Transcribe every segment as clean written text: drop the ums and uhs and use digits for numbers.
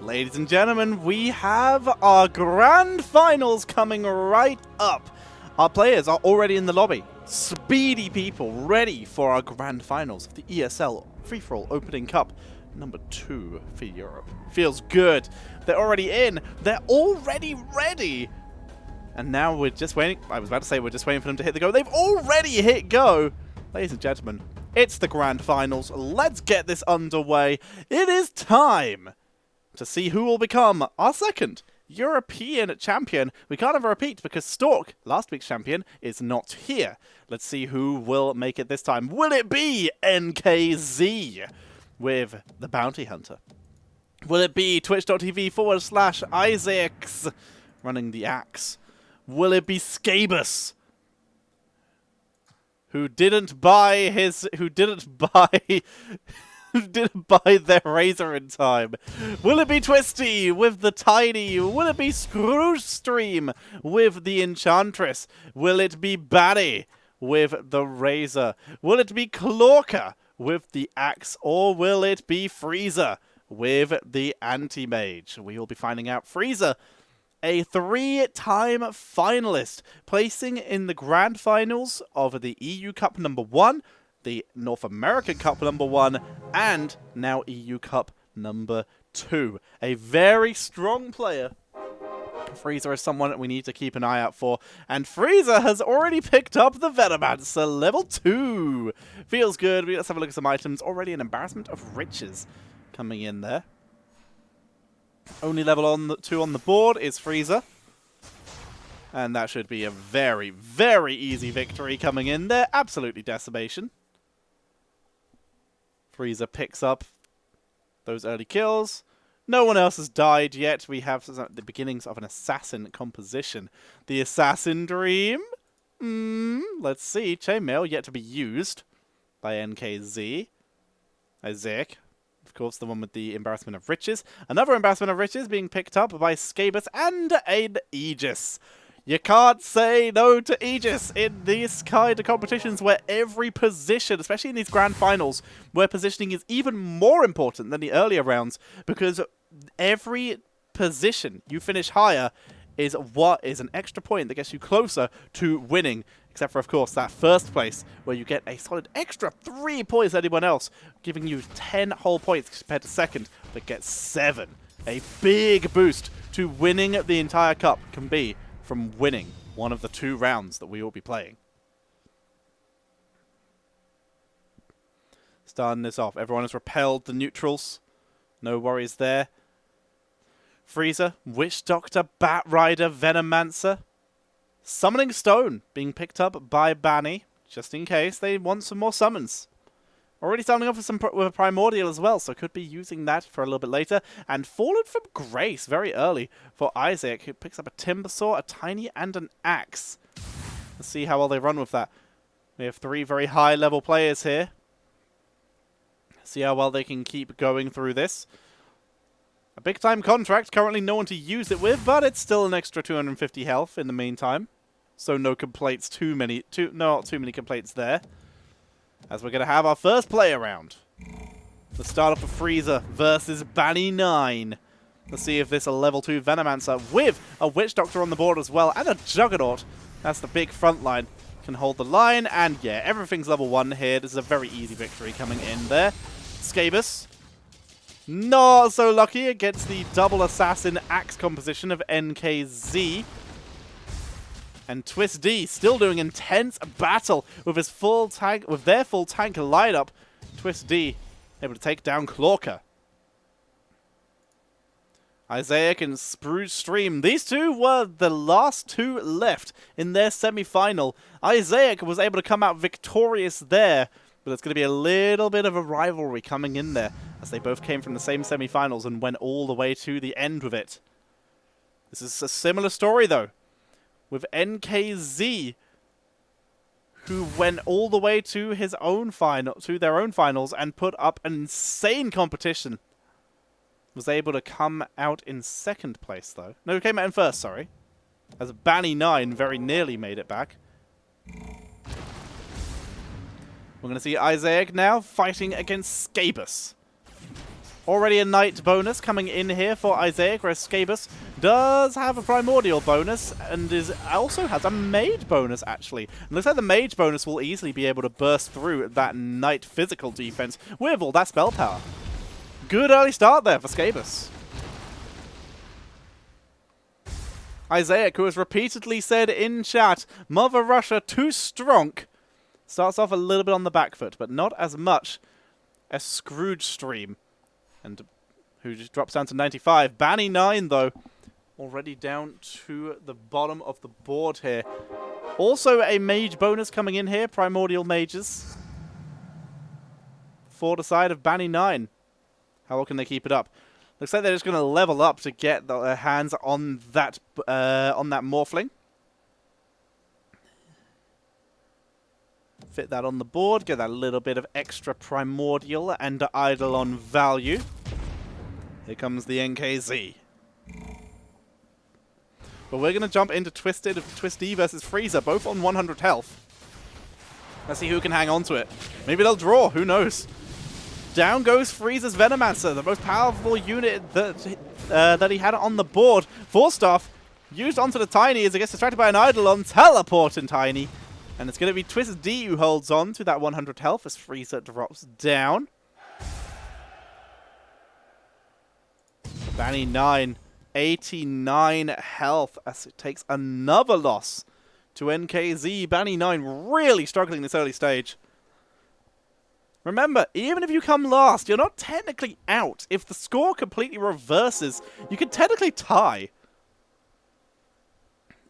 Ladies and gentlemen, we have our grand finals coming right up. Our players are already in the lobby. Speedy people ready for our grand finals of the ESL Free-For-All Opening Cup number 2 for Europe. Feels good. They're already in. They're already ready. And now we're just waiting. I was about to say we're just waiting for them to hit the go. They've already hit go. Ladies and gentlemen, it's the grand finals. Let's get this underway. It is time to see who will become our second European champion. We can't have a repeat because Stork, last week's champion, is not here. Let's see who will make it this time. Will it be NKZ with the Bounty Hunter? Will it be twitch.tv/Isaacs running the axe? Will it be Scabus, who didn't buy their razor in time? Will it be Twisty with the tiny? Will it be Screwstream with the enchantress? Will it be Batty with the razor? Will it be Clorka with the axe? Or will it be Freezer with the anti-mage? We will be finding out. Freezer, a 3-time finalist, placing in the grand finals of the EU Cup number 1, the North American Cup number 1, and now EU Cup number 2. A very strong player. Freezer is someone that we need to keep an eye out for. And Freezer has already picked up the Venomancer level 2. Feels good. Let's have a look at some items. Already an embarrassment of riches coming in there. Only level 2 on the board is Freezer. And that should be a very, very easy victory coming in there. Absolutely decimation. Freezer picks up those early kills. No one else has died yet. We have the beginnings of an assassin composition. The Assassin Dream? Let's see. Chainmail yet to be used by NKZ. Isaac. Of course, the one with the Embarrassment of Riches. Another Embarrassment of Riches being picked up by Scabus and an Aegis. You can't say no to Aegis in these kind of competitions where every position, especially in these grand finals, where positioning is even more important than the earlier rounds, because every position you finish higher is what is an extra point that gets you closer to winning. Except for, of course, that first place, where you get a solid extra 3 points than anyone else, giving you 10 whole points compared to second, but gets 7. A big boost to winning the entire cup can be from winning one of the 2 rounds that we will be playing. Starting this off, everyone has repelled the neutrals. No worries there. Freezer, Witch Doctor, Bat Rider, Venomancer. Summoning Stone being picked up by Banny, just in case they want some more summons. Already starting off with a Primordial as well, so could be using that for a little bit later. And Fallen from Grace very early for Isaac, who picks up a Timber Saw, a Tiny, and an Axe. Let's see how well they run with that. We have 3 very high-level players here. See how well they can keep going through this. A big-time contract, currently no one to use it with, but it's still an extra 250 health in the meantime. So no complaints, not too many complaints there. As we're going to have our first play around. Let's start off with Freezer versus Banny 9. Let's see if this a level 2 Venomancer with a Witch Doctor on the board as well, and a Juggernaut. That's the big front line. Can hold the line, and yeah, everything's level 1 here. This is a very easy victory coming in there. Scabus, not so lucky against the double assassin axe composition of NKZ. And Twist D still doing intense battle with his full tank, with their full tank lineup. Twist D able to take down Clorka. Isaac and Spruce Stream. These 2 were the last 2 left in their semi-final. Isaac was able to come out victorious there, but it's going to be a little bit of a rivalry coming in there, as they both came from the same semi-finals and went all the way to the end with it. This is a similar story, though, with NKZ, who went all the way to their own finals and put up an insane competition. Was able to come out in 2nd place, though. No, came out in 1st, sorry. As Banny 9 very nearly made it back. We're going to see Isaac now fighting against Scabus. Already a Knight bonus coming in here for Isaiah, whereas Scabus does have a Primordial bonus and also has a Mage bonus, actually. And looks like the Mage bonus will easily be able to burst through that Knight physical defense with all that spell power. Good early start there for Scabus. Isaiah, who has repeatedly said in chat, Mother Russia too strong, starts off a little bit on the back foot, but not as much as Scrooge Stream. And who just drops down to 95. Banny 9, though, already down to the bottom of the board here. Also a mage bonus coming in here, Primordial Mages. For the side of Banny 9. How long can they keep it up? Looks like they're just going to level up to get their hands on that Morphling. Fit that on the board, get that little bit of extra Primordial and Eidolon value. Here comes the NKZ. But we're going to jump into Twisty versus Frieza, both on 100 health. Let's see who can hang on to it. Maybe they'll draw, who knows. Down goes Frieza's Venomancer, the most powerful unit that he had on the board. Force Staff used onto the Tiny as it gets distracted by an Eidolon, teleporting Tiny. And it's going to be Twist D who holds on to that 100 health as Frieza drops down. Banny 9, 89 health as it takes another loss to NKZ. Banny 9 really struggling this early stage. Remember, even if you come last, you're not technically out. If the score completely reverses, you can technically tie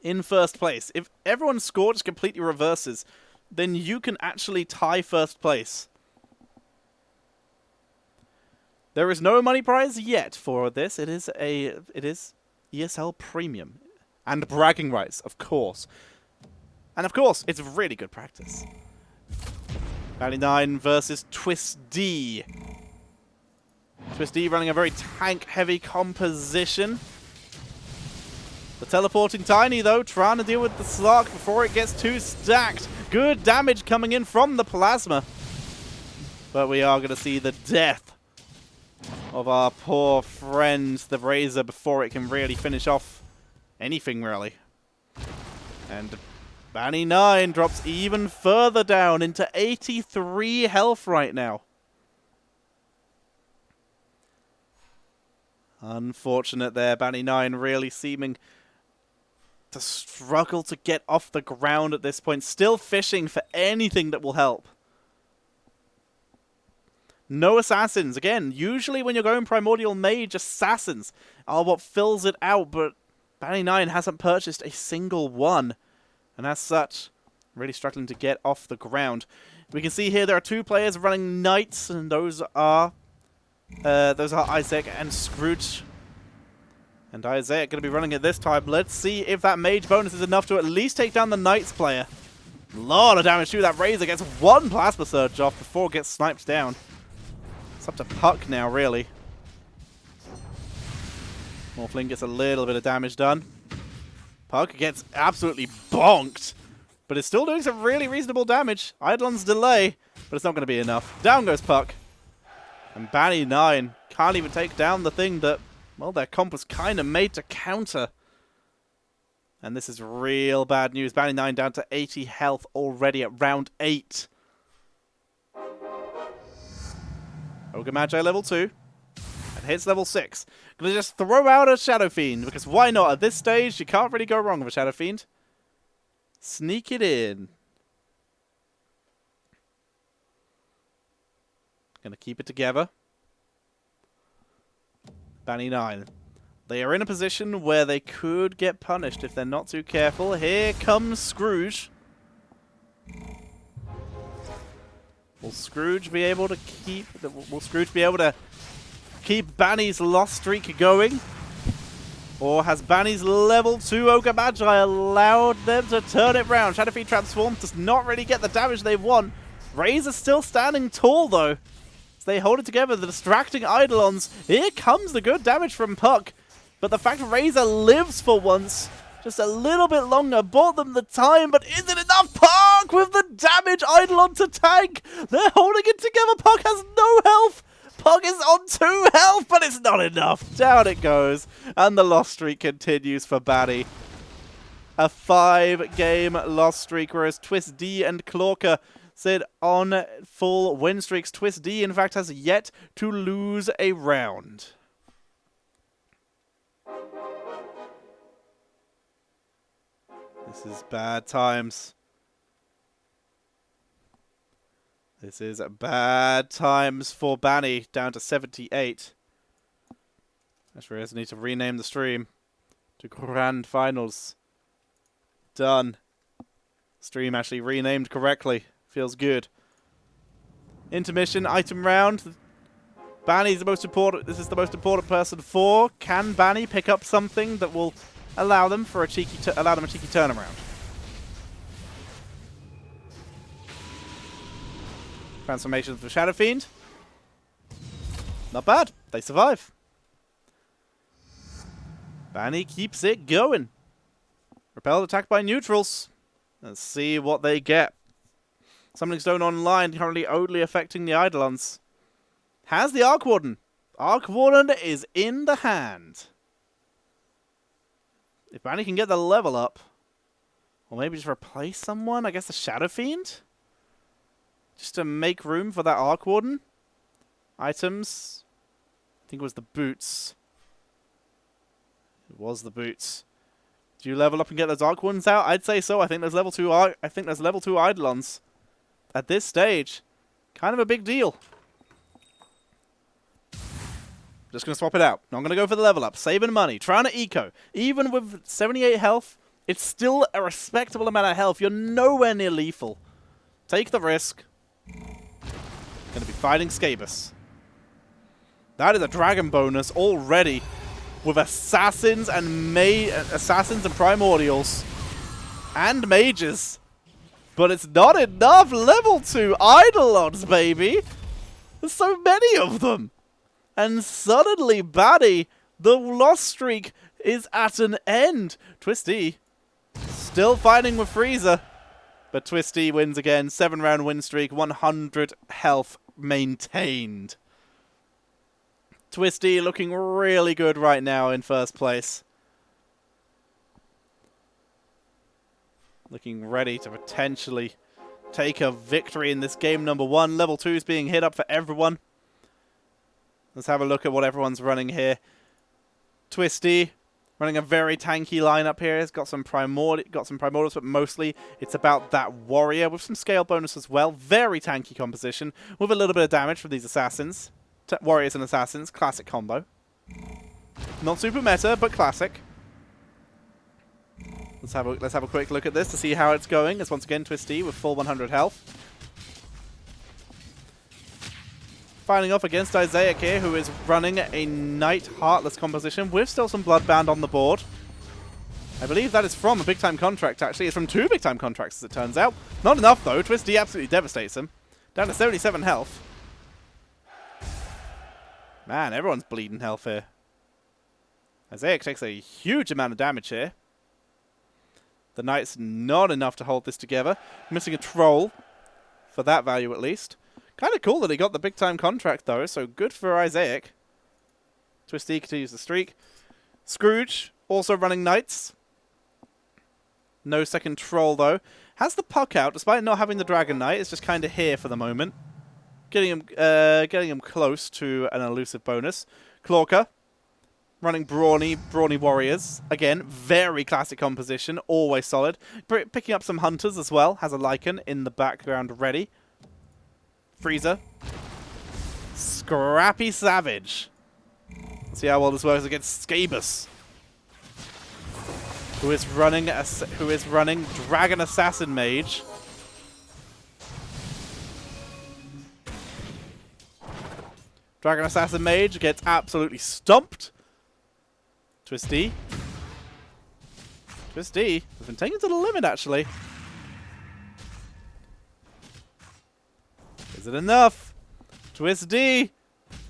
in first place. If everyone's score just completely reverses, then you can actually tie first place. There is no money prize yet for this. It is ESL Premium and bragging rights, of course. And of course, it's really good practice. Banny 9 versus Twist D. Twist D running a very tank-heavy composition. The teleporting Tiny, though, trying to deal with the Slark before it gets too stacked. Good damage coming in from the Plasma. But we are going to see the death of our poor friend, the Razor, before it can really finish off anything, really. And Banny 9 drops even further down into 83 health right now. Unfortunate there, Banny 9 really seeming to struggle to get off the ground at this point. Still fishing for anything that will help. No assassins. Again, usually when you're going Primordial Mage, assassins are what fills it out, but Banny 9 hasn't purchased a single one. And as such, really struggling to get off the ground. We can see here there are two players running Knights, and those are Isaac and Scrooge. And Isaac going to be running it this time. Let's see if that Mage bonus is enough to at least take down the Knights player. A lot of damage to that Razor. Gets one Plasma Surge off before it gets sniped down. It's up to Puck now, really. Morphling gets a little bit of damage done. Puck gets absolutely bonked, but it's still doing some really reasonable damage. Eidolon's delay, but it's not going to be enough. Down goes Puck. And Banny 9 can't even take down the thing that, well, their comp was kind of made to counter. And this is real bad news. Banny 9 down to 80 health already at round 8. Ogre Magi level 2. And hits level 6. Gonna just throw out a Shadow Fiend, because why not? At this stage, you can't really go wrong with a Shadow Fiend. Sneak it in. Gonna keep it together. Banny 9. They are in a position where they could get punished if they're not too careful. Here comes Scrooge. Will Scrooge be able to keep Banny's loss streak going? Or has Banny's level 2 Ogre Magi allowed them to turn it round? Shadow Fiend Transform does not really get the damage they want. Razor still standing tall, though. As they hold it together, the distracting Eidolons. Here comes the good damage from Puck. But the fact Razor lives for once, just a little bit longer, bought them the time, but is it enough? Puck with the damage, Eidolon to tank. They're holding it together. Puck has no health. Pog is on 2 health, but it's not enough. Down it goes. And the loss streak continues for Batty. A 5-game loss streak, whereas Twist D and Clorka sit on full win streaks. Twist D, in fact, has yet to lose a round. This is bad times. This is bad times for Banny, down to 78. Actually, I need to rename the stream to Grand Finals. Done. Stream actually renamed correctly. Feels good. Intermission, item round. Banny's the most important. This is the most important person for. Can Banny pick up something that will allow them for a cheeky turnaround? Transformation of the Shadow Fiend. Not bad. They survive. Banny keeps it going. Repelled, attacked by neutrals. Let's see what they get. Summoning Stone online, currently only affecting the Eidolons. Has the Arc Warden. Arc Warden is in the hand. If Banny can get the level up, or maybe just replace someone, I guess the Shadow Fiend? Just to make room for that Arc Warden. Items. I think it was the boots. It was the boots. Do you level up and get those Arc Wardens out? I'd say so. I think there's level 2 Eidolons. At this stage. Kind of a big deal. Just going to swap it out. Not going to go for the level up. Saving money. Trying to eco. Even with 78 health, it's still a respectable amount of health. You're nowhere near lethal. Take the risk. Going to be fighting Scabus. That is a dragon bonus already. With assassins and primordials. And mages. But it's not enough. Level 2 Eidolons, baby. There's so many of them. And suddenly, Batty, the loss streak is at an end. Twisty still fighting with Frieza. But Twisty wins again. 7-round win streak. 100 health maintained. Twisty looking really good right now in first place. Looking ready to potentially take a victory in this game number 1. Level 2 is being hit up for everyone. Let's have a look at what everyone's running here. Twisty running a very tanky lineup here. It's got some primordials, but mostly it's about that warrior with some scale bonus as well. Very tanky composition with a little bit of damage from these assassins. Warriors and assassins, classic combo. Not super meta, but classic. Let's have a quick look at this to see how it's going. It's once again Twisty with full 100 health. Fighting off against Isaiah here, who is running a Knight Heartless composition with still some Bloodbound on the board. I believe that is from a big-time contract, actually. It's from 2 big-time contracts, as it turns out. Not enough, though. Twisty absolutely devastates him. Down to 77 health. Man, everyone's bleeding health here. Isaiah takes a huge amount of damage here. The Knight's not enough to hold this together. Missing a troll, for that value at least. Kind of cool that he got the big-time contract, though, so good for Isaiah. Twisty continues the streak. Scrooge, also running Knights. No second troll, though. Has the puck out, despite not having the Dragon Knight. It's just kind of here for the moment. Getting him close to an elusive bonus. Clorka, running brawny warriors. Again, very classic composition, always solid. Picking up some hunters as well. Has a Lycan in the background ready. Frieza. Scrappy Savage. Let's see how well this works against Scabus, who is running Dragon Assassin Mage. Dragon Assassin Mage gets absolutely stomped. Twisty has been taken to the limit, actually. Is it enough? Twisty,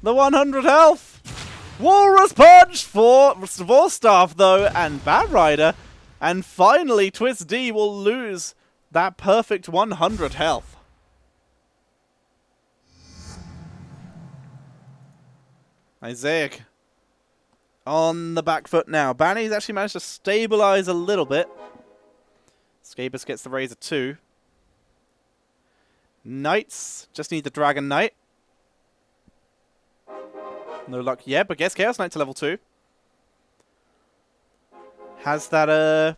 the 100 health. Walrus Punch for Staff, though, and Bat Rider. And finally, Twisty will lose that perfect 100 health. Isaiah on the back foot now. Banny's actually managed to stabilize a little bit. Scabus gets the Razor 2. Knights just need the Dragon Knight. No luck yet, but gets Chaos Knight to level 2. Has that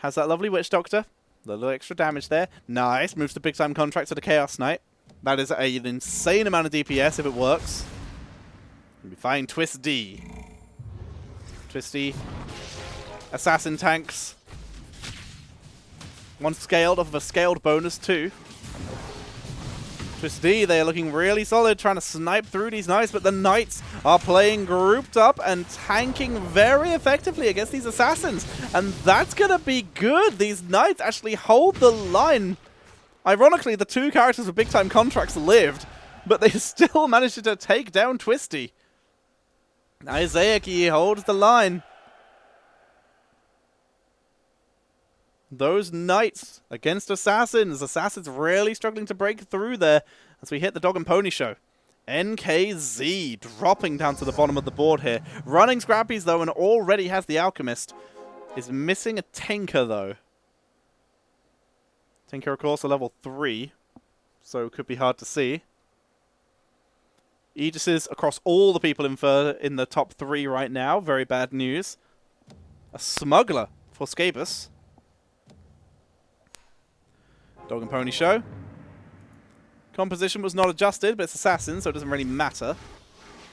lovely Witch Doctor. A little extra damage there. Nice. Moves the big time contract to the Chaos Knight. That is an insane amount of DPS if it works. We'll be fine. Twist D. Twisty. Assassin tanks. One scaled off of a scaled bonus too. Twist D, they are looking really solid, trying to snipe through these knights, but the knights are playing grouped up and tanking very effectively against these assassins. And that's going to be good. These knights actually hold the line. Ironically, the two characters with big-time contracts lived, but they still managed to take down Twisty. Isaiah holds the line. Those knights against assassins. Assassins really struggling to break through there as we hit the dog and pony show. NKZ dropping down to the bottom of the board here. Running Scrappies though and already has the Alchemist. Is missing a Tinker though. Tinker of course a level 3. So could be hard to see. Aegises across all the people in the top 3 right now. Very bad news. A Smuggler for Scabus. Dog and Pony Show. Composition was not adjusted, but it's Assassin, so it doesn't really matter.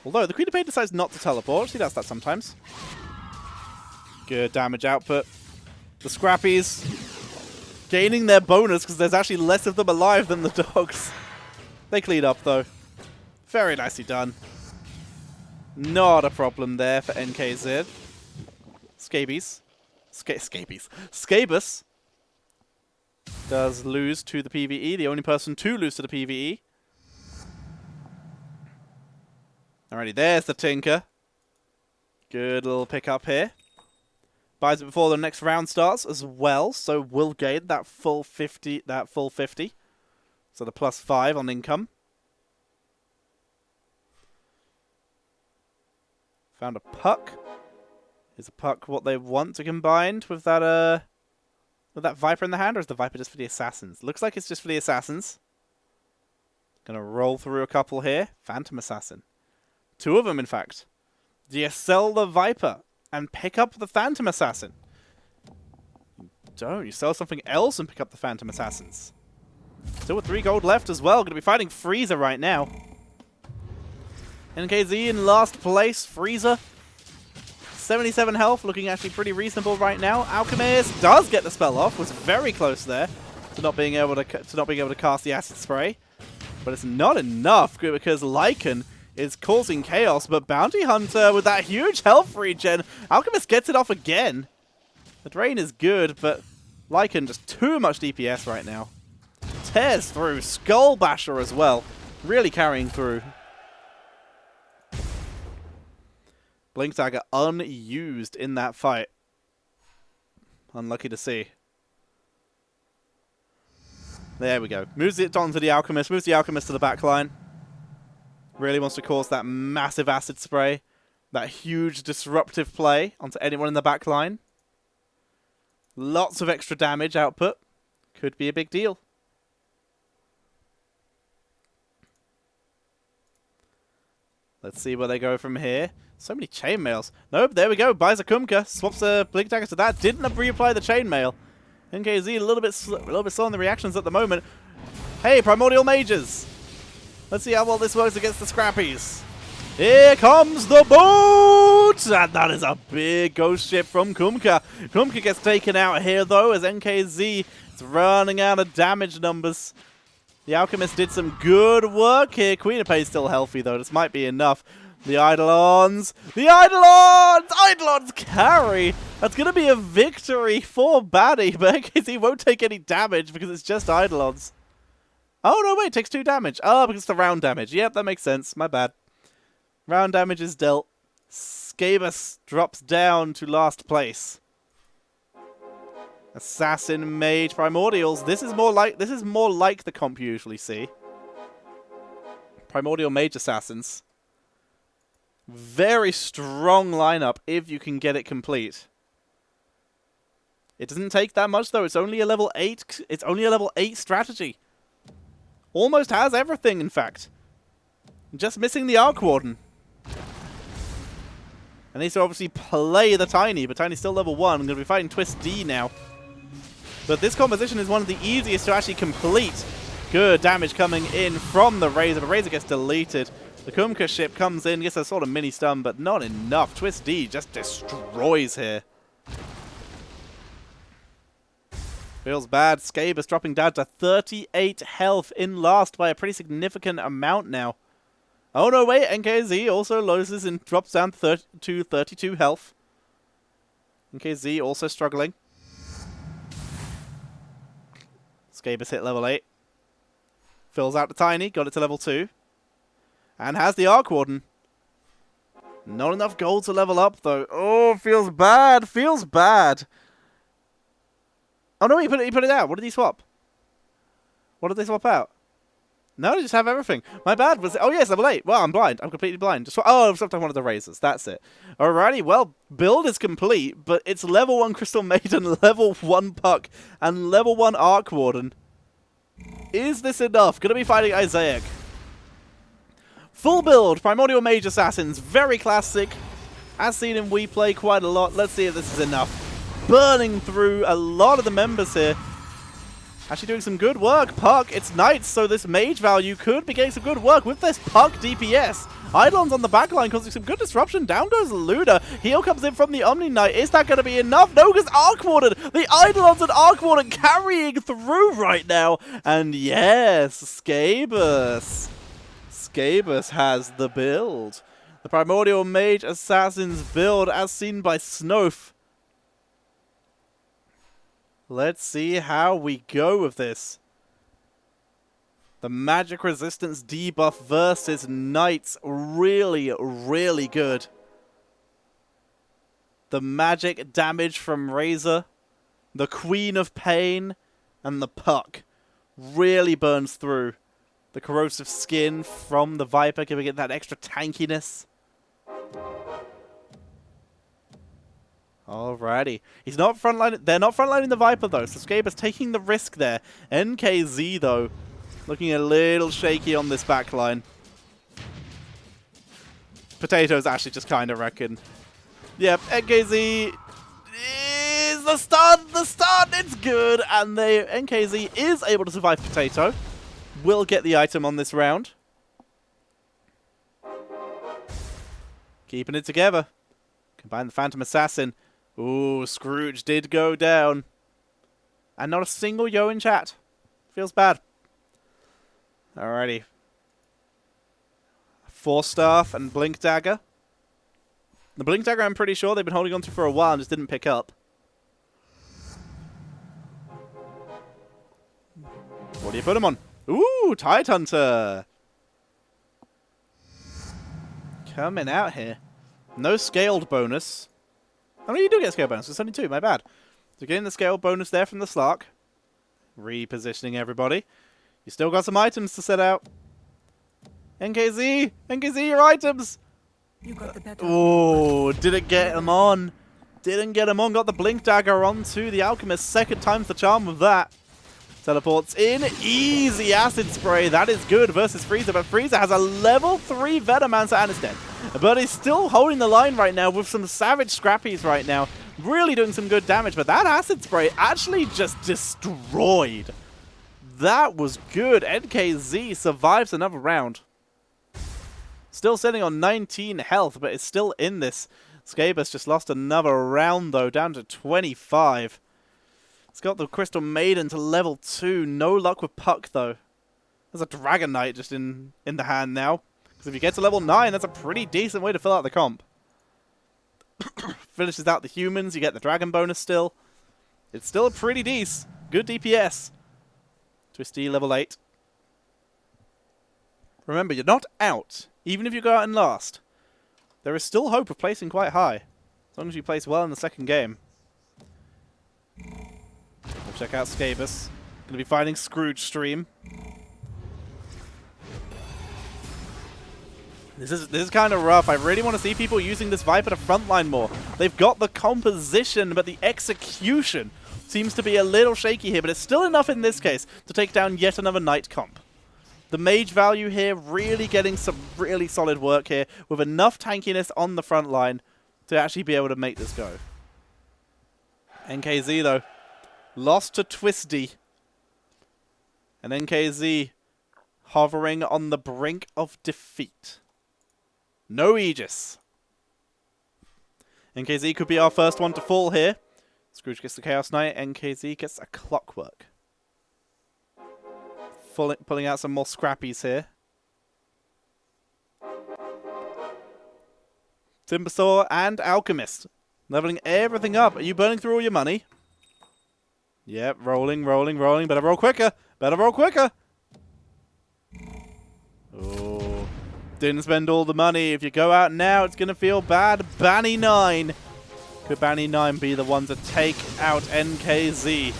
Although, the Queen of Pain decides not to teleport. She does that sometimes. Good damage output. The Scrappies gaining their bonus because there's actually less of them alive than the dogs. They clean up, though. Very nicely done. Not a problem there for NKZ. Scabies. Scabies. Scabus does lose to the PvE, the only person to lose to the PvE. Alrighty, there's the Tinker. Good little pickup here. Buys it before the next round starts as well, so will gain that full 50. So the +5 on income. Found a Puck. Is a Puck what they want to combine with that Viper in the hand, or is the Viper just for the Assassins? Looks like it's just for the Assassins. Gonna roll through a couple here. Phantom Assassin. 2 of them, in fact. Do you sell the Viper and pick up the Phantom Assassin? You don't. You sell something else and pick up the Phantom Assassins. Still with 3 gold left as well. Gonna be fighting Freezer right now. NKZ in last place. Freezer. 77 health, looking actually pretty reasonable right now. Alchemist does get the spell off. Was very close there to not being able to cast the acid spray, but it's not enough because Lycan is causing chaos. But Bounty Hunter with that huge health regen, Alchemist gets it off again. The drain is good, but Lycan just too much DPS right now. Tears through. Skull Basher as well, really carrying through. Blink Dagger unused in that fight. Unlucky to see. There we go. Moves it on to the Alchemist. Moves the Alchemist to the back line. Really wants to cause that massive acid spray. That huge disruptive play onto anyone in the back line. Lots of extra damage output. Could be a big deal. Let's see where they go from here. So many chainmails. Nope, there we go. Buys a Kumka. Swaps a Blink Dagger to that. Didn't reapply the chainmail. NKZ a little bit slow on the reactions at the moment. Hey, Primordial Mages. Let's see how well this works against the Scrappies. Here comes the boat! And that is a big ghost ship from Kumka. Kumka gets taken out here, though, as NKZ is running out of damage numbers. The Alchemist did some good work here. Queen of Pain is still healthy, though. This might be enough. The Eidolons! The Eidolons! Eidolons carry! That's going to be a victory for Baddie, but NKZ won't take any damage because it's just Eidolons. Oh, no, wait, it takes 2 damage. Oh, because it's the round damage. Yep, that makes sense. My bad. Round damage is dealt. Scabus drops down to last place. Assassin, Mage, Primordials. This is more like the comp you usually see. Primordial Mage Assassins. Very strong lineup if you can get it complete. It doesn't take that much though. It's only a level 8. It's only a level 8 strategy. Almost has everything, in fact. Just missing the Arc Warden. And needs to obviously play the Tiny, but Tiny's still level 1. I'm going to be fighting Twist D now. But this composition is one of the easiest to actually complete. Good damage coming in from the Razor, but Razor gets deleted. The Kumka ship comes in, gets a sort of mini stun, but not enough. Twist D just destroys here. Feels bad. Scabus dropping down to 38 health in last by a pretty significant amount now. Oh no, wait, NKZ also loses and drops down to 32 health. NKZ also struggling. Scabus hit level 8. Fills out the Tiny, got it to level 2. And has the Arc Warden. Not enough gold to level up though. Oh, feels bad, feels bad. Oh no, he put it out. What did he swap? What did they swap out? No, they just have everything. My bad. Was it? Oh yes, level 8. Well, I'm blind. I'm completely blind. I've swapped out one of the razors. That's it. Alrighty, well, build is complete, but it's level 1 Crystal Maiden, level 1 Puck, and level 1 Arc Warden. Is this enough? Gonna be fighting Isaac. Full build, Primordial Mage Assassins, very classic. As seen in We Play quite a lot. Let's see if this is enough. Burning through a lot of the members here. Actually doing some good work. Puck, it's Knights, so this mage value could be getting some good work with this Puck DPS. Eidolon's on the backline causing some good disruption. Down goes Luda. Heal comes in from the Omni Knight. Is that going to be enough? No, because Arc Warden. The Eidolons and Arc Warden carrying through right now. And yes, Scabus. Scabus has the build. The Primordial Mage Assassin's build as seen by Snowf. Let's see how we go with this. The magic resistance debuff versus Knights. Really, really good. The magic damage from Razor. The Queen of Pain. And the Puck. Really burns through. The corrosive skin from the Viper, giving it that extra tankiness. Alrighty. He's not frontlining. They're not frontlining the Viper though, so Scabus taking the risk there. NKZ though, looking a little shaky on this backline. Potatoes actually just kind of reckon. Yep, NKZ is the stun, it's good, and NKZ is able to survive Potato. Will get the item on this round. Keeping it together. Combine the Phantom Assassin. Ooh, Scrooge did go down. And not a single yo in chat. Feels bad. Alrighty. Force Staff and Blink Dagger. The Blink Dagger I'm pretty sure they've been holding on to for a while and just didn't pick up. What do you put him on? Ooh, Tide Hunter. Coming out here. No scaled bonus. Oh, no, you do get a scale bonus. It's only 2. My bad. So getting the scale bonus there from the Slark. Repositioning everybody. You still got some items to set out. NKZ! NKZ, your items! You got the better. Oh, didn't get him on. Didn't get him on. Got the Blink Dagger onto the Alchemist. Second time's the charm with that. Teleports in. Easy acid spray. That is good versus Frieza. But Frieza has a level 3 Venomancer and is dead. But he's still holding the line right now with some savage scrappies right now. Really doing some good damage. But that acid spray actually just destroyed. That was good. NKZ survives another round. Still sitting on 19 health, but it's still in this. Scabus just lost another round though, down to 25. It's got the Crystal Maiden to level 2. No luck with Puck, though. There's a Dragon Knight just in the hand now. Because if you get to level 9, that's a pretty decent way to fill out the comp. Finishes out the humans. You get the Dragon bonus still. It's still a pretty decent. Good DPS. Twisty, level 8. Remember, you're not out. Even if you go out in last. There is still hope of placing quite high. As long as you place well in the second game. We'll check out Scabus. Going to be fighting Scrooge stream. This is kind of rough. I really want to see people using this Viper to frontline more. They've got the composition, but the execution seems to be a little shaky here, but it's still enough in this case to take down yet another Knight comp. The mage value here really getting some really solid work here with enough tankiness on the front line to actually be able to make this go. NKZ, though, lost to Twisty. And NKZ hovering on the brink of defeat. No Aegis. NKZ could be our first one to fall here. Scrooge gets the Chaos Knight. NKZ gets a Clockwork. Pulling out some more scrappies here. Timbersaw and Alchemist. Leveling everything up. Are you burning through all your money? Yep, rolling. Better roll quicker. Oh, didn't spend all the money. If you go out now, it's going to feel bad. Banny 9. Could Banny 9 be the one to take out NKZ?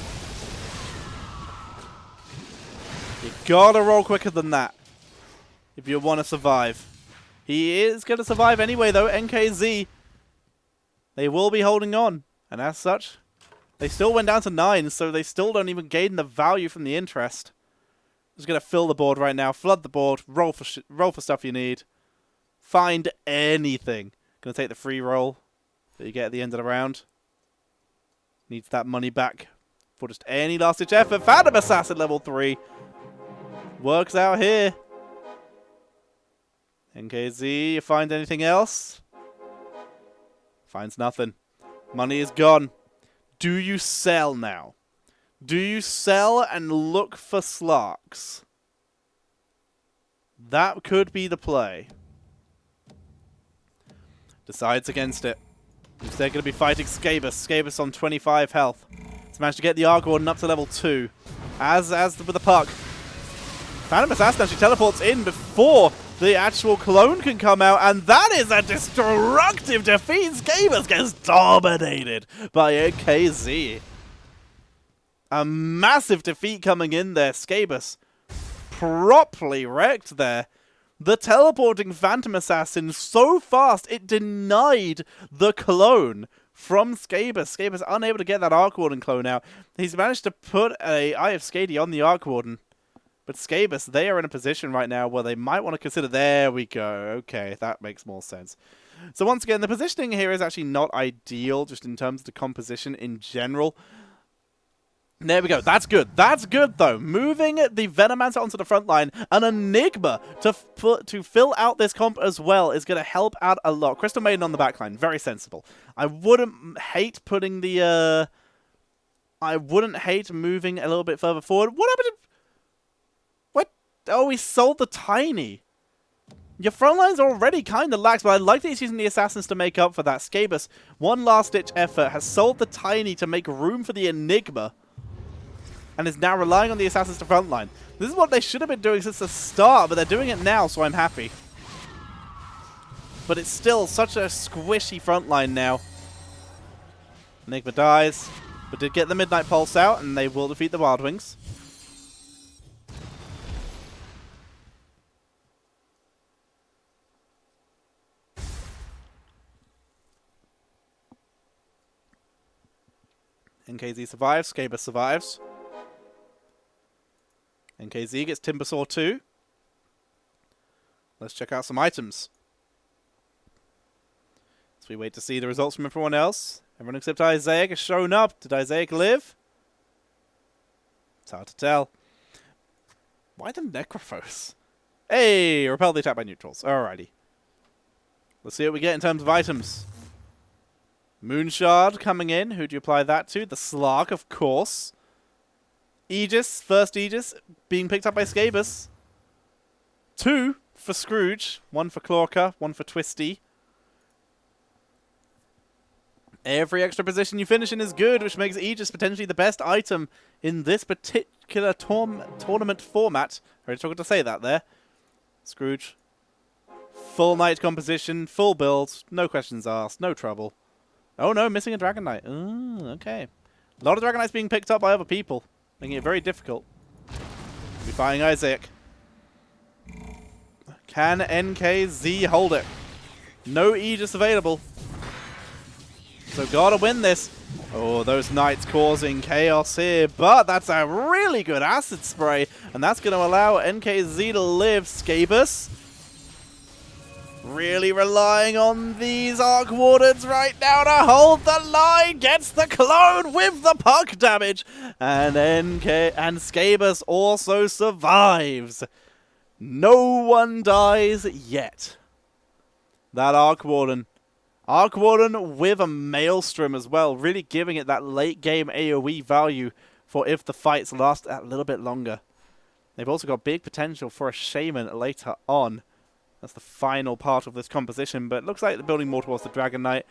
You gotta roll quicker than that if you want to survive. He is going to survive anyway, though. NKZ, they will be holding on. And as such, they still went down to 9, so they still don't even gain the value from the interest. Just going to fill the board right now. Flood the board. Roll for stuff you need. Find anything. Going to take the free roll that you get at the end of the round. Needs that money back for just any last-ditch effort. Phantom Assassin level 3. Works out here. NKZ, you find anything else? Finds nothing. Money is gone. Do you sell now? Do you sell and look for Slarks? That could be the play. Decides against it. Instead, going to be fighting Scabus. Scabus on 25 health. He's managed to get the Arc Warden up to level 2. As with the puck. Phantom Assassin actually teleports in before the actual clone can come out, and that is a destructive defeat. Scabus gets dominated by NKZ. A massive defeat coming in there. Scabus properly wrecked there. The teleporting Phantom Assassin so fast it denied the clone from Scabus. Scabus unable to get that Arc Warden clone out. He's managed to put a Eye of Skady on the Arc Warden. But Scabus, they are in a position right now where they might want to consider... There we go. Okay, that makes more sense. So once again, the positioning here is actually not ideal, just in terms of the composition in general. There we go. That's good. That's good, though. Moving the Venomancer onto the front line, an Enigma to fill out this comp as well is going to help out a lot. Crystal Maiden on the backline. Very sensible. I wouldn't hate putting the... I wouldn't hate moving a little bit further forward. What happened to... Oh, he sold the Tiny. Your front line's already kind of lax, but I like that he's using the Assassins to make up for that. Scabus, one last-ditch effort, has sold the Tiny to make room for the Enigma, and is now relying on the Assassins to front line. This is what they should have been doing since the start, but they're doing it now, so I'm happy. But it's still such a squishy front line now. Enigma dies, but did get the Midnight Pulse out, and they will defeat the Wild Wings. NKZ survives, Scabus survives. NKZ gets Timbersaw 2. Let's check out some items. As we wait to see the results from everyone else. Everyone except Isaac has shown up. Did Isaac live? It's hard to tell. Why the Necrophos? Hey, repel the attack by neutrals. Alrighty. Let's see what we get in terms of items. Moonshard coming in. Who do you apply that to? The Slark, of course. Aegis, first Aegis, being picked up by Scabus. 2 for Scrooge. 1 for Clorca, 1 for Twisty. Every extra position you finish in is good, which makes Aegis potentially the best item in this particular tournament format. I already forgot to say that there. Scrooge. Full Knight composition, full build, no questions asked, no trouble. Oh no, missing a Dragon Knight. Ooh, okay. A lot of Dragon Knights being picked up by other people, making it very difficult. We'll be fighting Isaac. Can NKZ hold it? No Aegis available. So gotta win this. Oh, those knights causing chaos here, but that's a really good acid spray, and that's going to allow NKZ to live. Scabus really relying on these Arc Wardens right now to hold the line, gets the clone with the puck damage, and Scabus also survives. No one dies yet. That Arc Warden with a Maelstrom as well, really giving it that late game AoE value for if the fights last a little bit longer. They've also got big potential for a Shaman later on. That's the final part of this composition, but it looks like they're building more towards the Dragon Knight.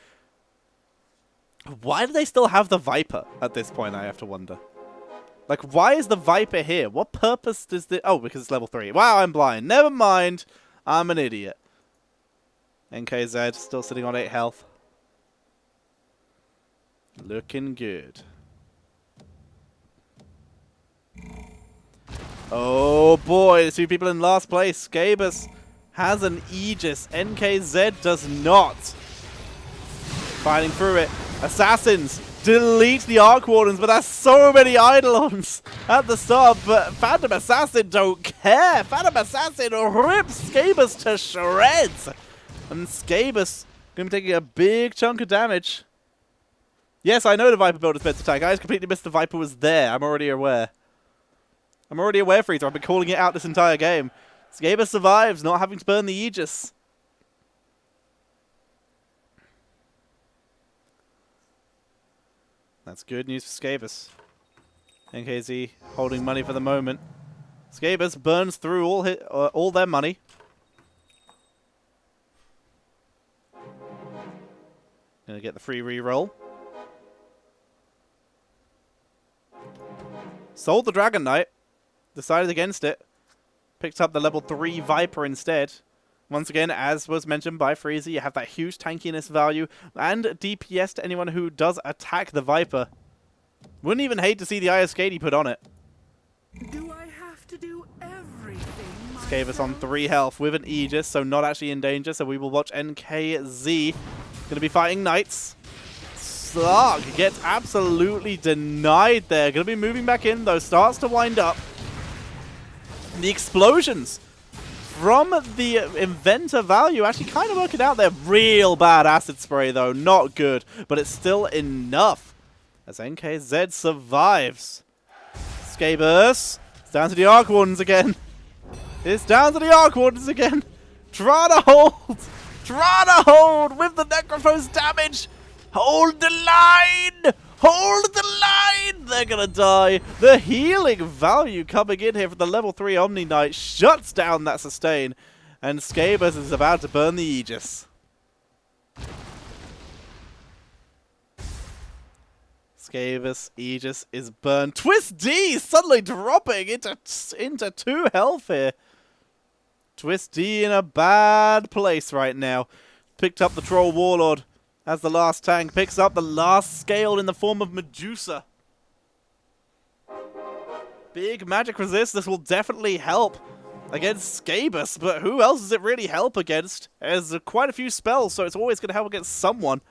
Why do they still have the Viper at this point, I have to wonder. Like, why is the Viper here? What purpose does the... Oh, because it's level 3. Wow, I'm blind. Never mind. I'm an idiot. NKZ still sitting on 8 health. Looking good. Oh boy, the 2 people in last place. Scabus has an Aegis. NKZ does not. Fighting through it. Assassins delete the Arc Wardens, but there's so many Eidolons at the start. But Phantom Assassin don't care. Phantom Assassin rips Scabus to shreds. And Scabus going to be taking a big chunk of damage. Yes, I know the Viper build is meant to attack. I just completely missed the Viper was there. I'm already aware. Freezer. I've been calling it out this entire game. Scabus survives, not having to burn the Aegis. That's good news for Scabus. NKZ holding money for the moment. Scabus burns through all their money. Gonna get the free reroll. Sold the Dragon Knight. Decided against it. Picked up the level 3 Viper instead. Once again, as was mentioned by Freezer, you have that huge tankiness value and DPS to anyone who does attack the Viper. Wouldn't even hate to see the Iascade put on it. Do I have to do everything? Scabus on 3 health with an Aegis, so not actually in danger. So we will watch NKZ. Going to be fighting Knights. Slark gets absolutely denied there. Going to be moving back in, though. Starts to wind up. The explosions from the Inventor value actually kind of working out there. Real bad acid spray, though. Not good, but it's still enough as NKZ survives. Scabus. It's down to the Arc Wardens again. It's down to the Arc Wardens again. Trying to hold. Trying to hold with the Necrophos damage. Hold the line. Hold the line! They're gonna die. The healing value coming in here for the level 3 Omni Knight shuts down that sustain. And Scabus is about to burn the Aegis. Scabus Aegis is burned. Twist D suddenly dropping into 2 health here. Twist D in a bad place right now. Picked up the Troll Warlord. As the last tank picks up the last scale in the form of Medusa. Big magic resist. This will definitely help against Scabus, but who else does it really help against? There's quite a few spells, so it's always going to help against someone.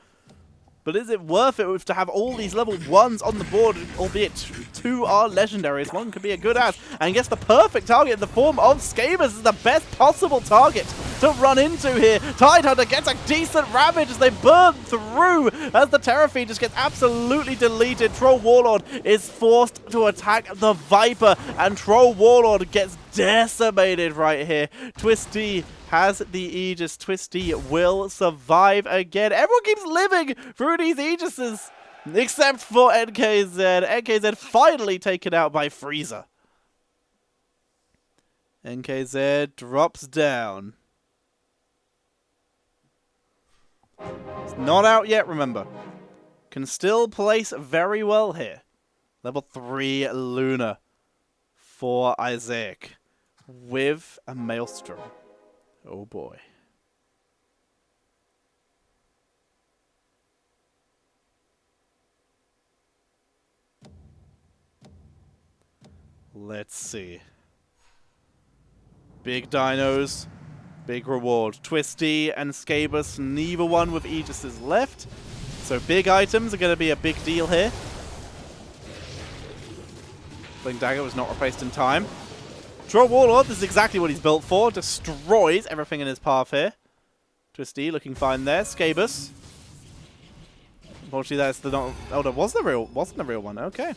But is it worth it to have all these level 1s on the board, albeit 2 are legendaries? One could be a good ass, and gets the perfect target in the form of Scabus is the best possible target to run into here. Tidehunter gets a decent ravage as they burn through, as the Terrafeed just gets absolutely deleted. Troll Warlord is forced to attack the Viper, and Troll Warlord gets decimated right here. Twisty has the Aegis. Twisty will survive again. Everyone keeps living through these Aegises, except for NKZ. NKZ finally taken out by Freezer. NKZ drops down. It's not out yet, remember. Can still place very well here. Level 3 Luna for Isaac with a Maelstrom. Oh boy. Let's see. Big dinos. Big reward. Twisty and Scabus, neither one with Aegises left. So big items are going to be a big deal here. Bling Dagger was not replaced in time. Troll Warlord, this is exactly what he's built for. Destroys everything in his path here. Twisty looking fine there. Scabus. Unfortunately, that's the not. Oh, that wasn't the real one. Okay.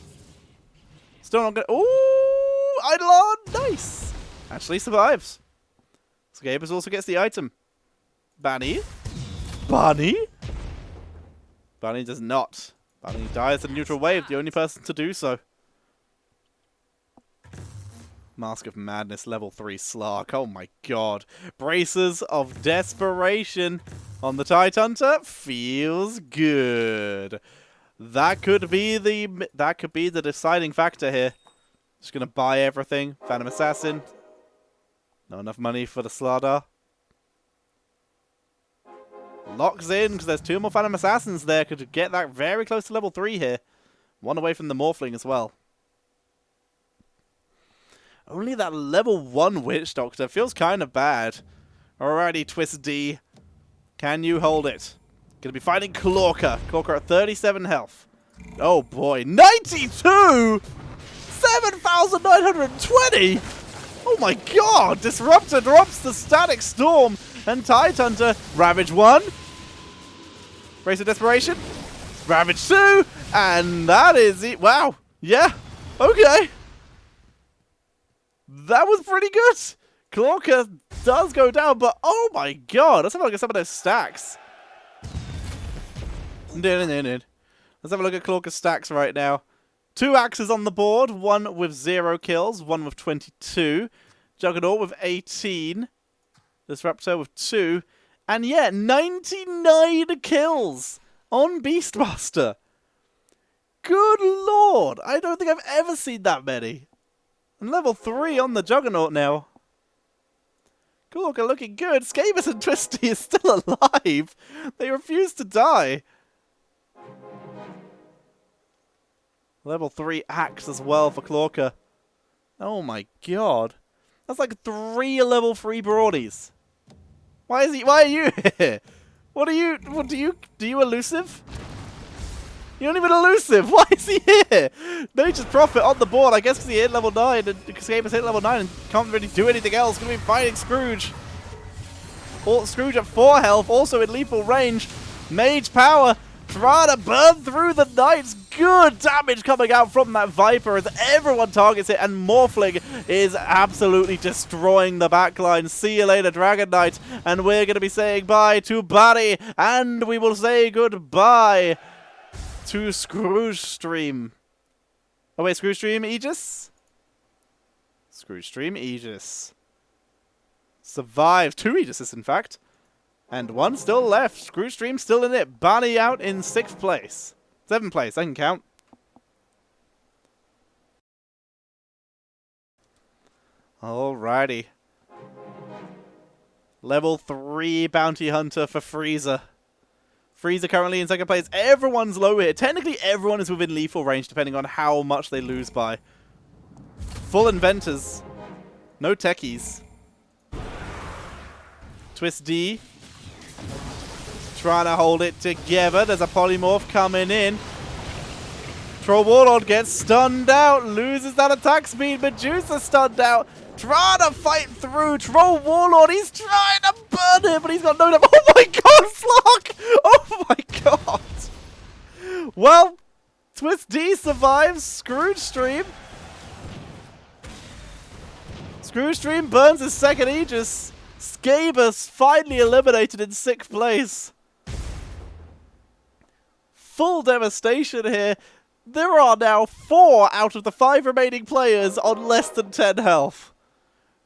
Still not good. Ooh, Eidolon, nice. Actually survives. Scabus also gets the item. Bunny. Bunny does not. Bunny dies in neutral wave, the only person to do so. Mask of Madness, level 3 Slark. Oh my god. Braces of Desperation on the Tidehunter. Feels good. That could be the deciding factor here. Just gonna buy everything. Phantom Assassin. Not enough money for the Slardar. Locks in, because there's 2 more Phantom Assassins there. Could get that very close to level 3 here. 1 away from the Morphling as well. Only that level 1 Witch Doctor feels kind of bad. Alrighty, Twist D. Can you hold it? Gonna be fighting Clorka. Clorka at 37 health. Oh boy, 92! 7,920! Oh my god! Disruptor drops the Static Storm. And Tidehunter, Ravage 1. Brace of Desperation. Ravage 2. And that is it. Wow. Yeah. Okay. That was pretty good. Clorka does go down, but oh my god. Let's have a look at some of those stacks. Let's have a look at Clorka's stacks right now. 2 axes on the board. 1 with 0 kills. 1 with 22. Juggernaut with 18. Disruptor with 2. And yeah, 99 kills on Beastmaster. Good lord. I don't think I've ever seen that many. And level 3 on the Juggernaut now. Clorka looking good. Scabus and Twisty is still alive. They refuse to die. Level 3 axe as well for Clorka. Oh my god. That's like 3 level 3 Broadies. Why are you here? Do you elusive? You're not even elusive. Why is he here? Nature's Prophet on the board, I guess because he hit level 9 and Scabus hit level 9 and can't really do anything else. Gonna be fighting Scrooge. Scrooge at 4 health, also in lethal range. Mage power. Trying to burn through the Knights. Good damage coming out from that Viper as everyone targets it, and Morphling is absolutely destroying the backline. See you later, Dragon Knight. And we're going to be saying bye to Barry, and we will say goodbye to Scrooge Stream. Oh wait, Scrooge Stream Aegis? Scrooge Stream Aegis. Survived 2 Aegises, in fact. And 1 still left. Scrooge Stream still in it. Barney out in 6th place. 7th place, I can count. Alrighty. Level 3 Bounty Hunter for Frieza. Frieza currently in 2nd place. Everyone's low here. Technically, everyone is within lethal range, depending on how much they lose by. Full Inventors. No techies. Twist D. Trying to hold it together. There's a Polymorph coming in. Troll Warlord gets stunned out. Loses that attack speed. Medusa stunned out. Trying to fight through. Troll Warlord. He's trying to burn him, but he's got no damage. Oh my god, Slark! Oh my god. Well, Twist D survives. Scrooge Stream. Scrooge Stream burns his 2nd Aegis. Scabus finally eliminated in 6th place. Full devastation here. There are now 4 out of the 5 remaining players on less than 10 health.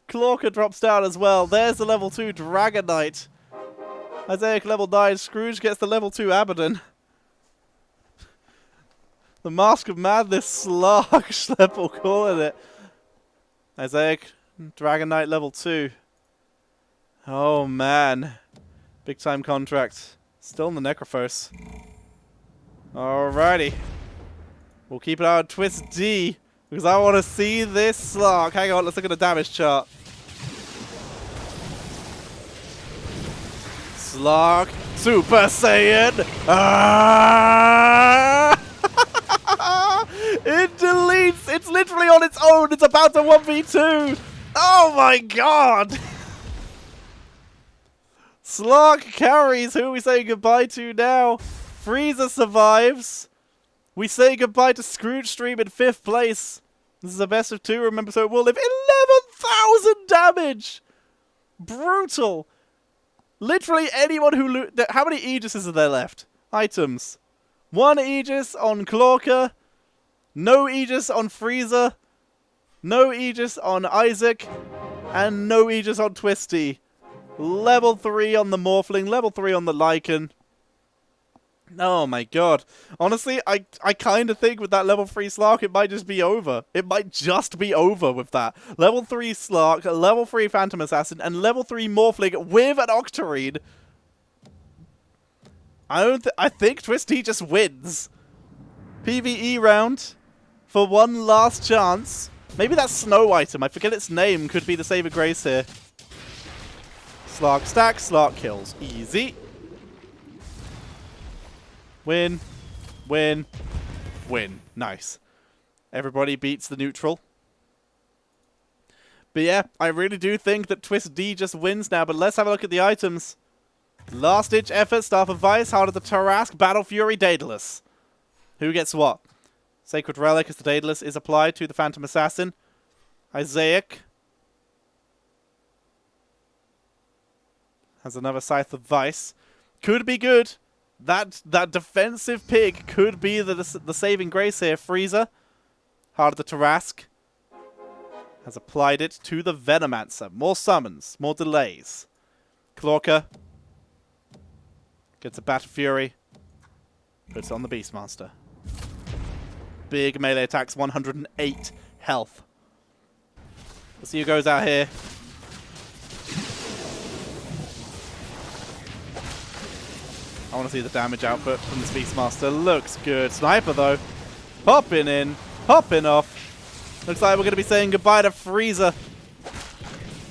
Clorka drops down as well. There's the level 2 Dragon Knight. Isaac level 9. Scrooge gets the level 2 Abaddon. The Mask of Madness Slark Schleppel calling it. Isaac, Dragon Knight level 2. Oh man. Big time contract. Still in the Necrophos. Alrighty. We'll keep an eye on Twist D, because I want to see this Slark. Hang on, let's look at the damage chart. Slark, Super Saiyan. Ah! It deletes. It's literally on its own. It's about to 1v2. Oh my god. Slark carries. Who are we saying goodbye to now? Frieza survives. We say goodbye to Scrooge Stream in 5th place. This is a best of 2, remember, so it will live 11,000 damage! Brutal! Literally anyone who how many Aegises are there left? Items. 1 Aegis on Clorca. No Aegis on Frieza. No Aegis on Isaac. And no Aegis on Twisty. Level 3 on the Morphling. Level 3 on the Lycan. Oh my god. Honestly, I kind of think with that level 3 Slark, it might just be over. It might just be over with that. Level 3 Slark, level 3 Phantom Assassin, and level 3 Morphling with an Octarine. I think Twisty just wins. PvE round for one last chance. Maybe that snow item, I forget its name, could be the saving grace here. Slark stacks, Slark kills. Easy. Win, win, win. Nice. Everybody beats the neutral. But yeah, I really do think that Twist D just wins now, but let's have a look at the items. Last Ditch Effort, Staff of Vice, Heart of the Tarrasque, Battle Fury, Daedalus. Who gets what? Sacred Relic, as the Daedalus is applied to the Phantom Assassin. Isaac has another Scythe of Vice. Could be good. That defensive pig could be the saving grace here. Frieza, Heart of the Tarrasque, has applied it to the Venomancer. More summons, more delays. Clorca gets a Battle Fury, puts it on the Beastmaster. Big melee attacks, 108 health. Let's see who goes out here. I want to see the damage output from this Beastmaster. Looks good. Sniper, though. Popping in. Popping off. Looks like we're going to be saying goodbye to Frieza.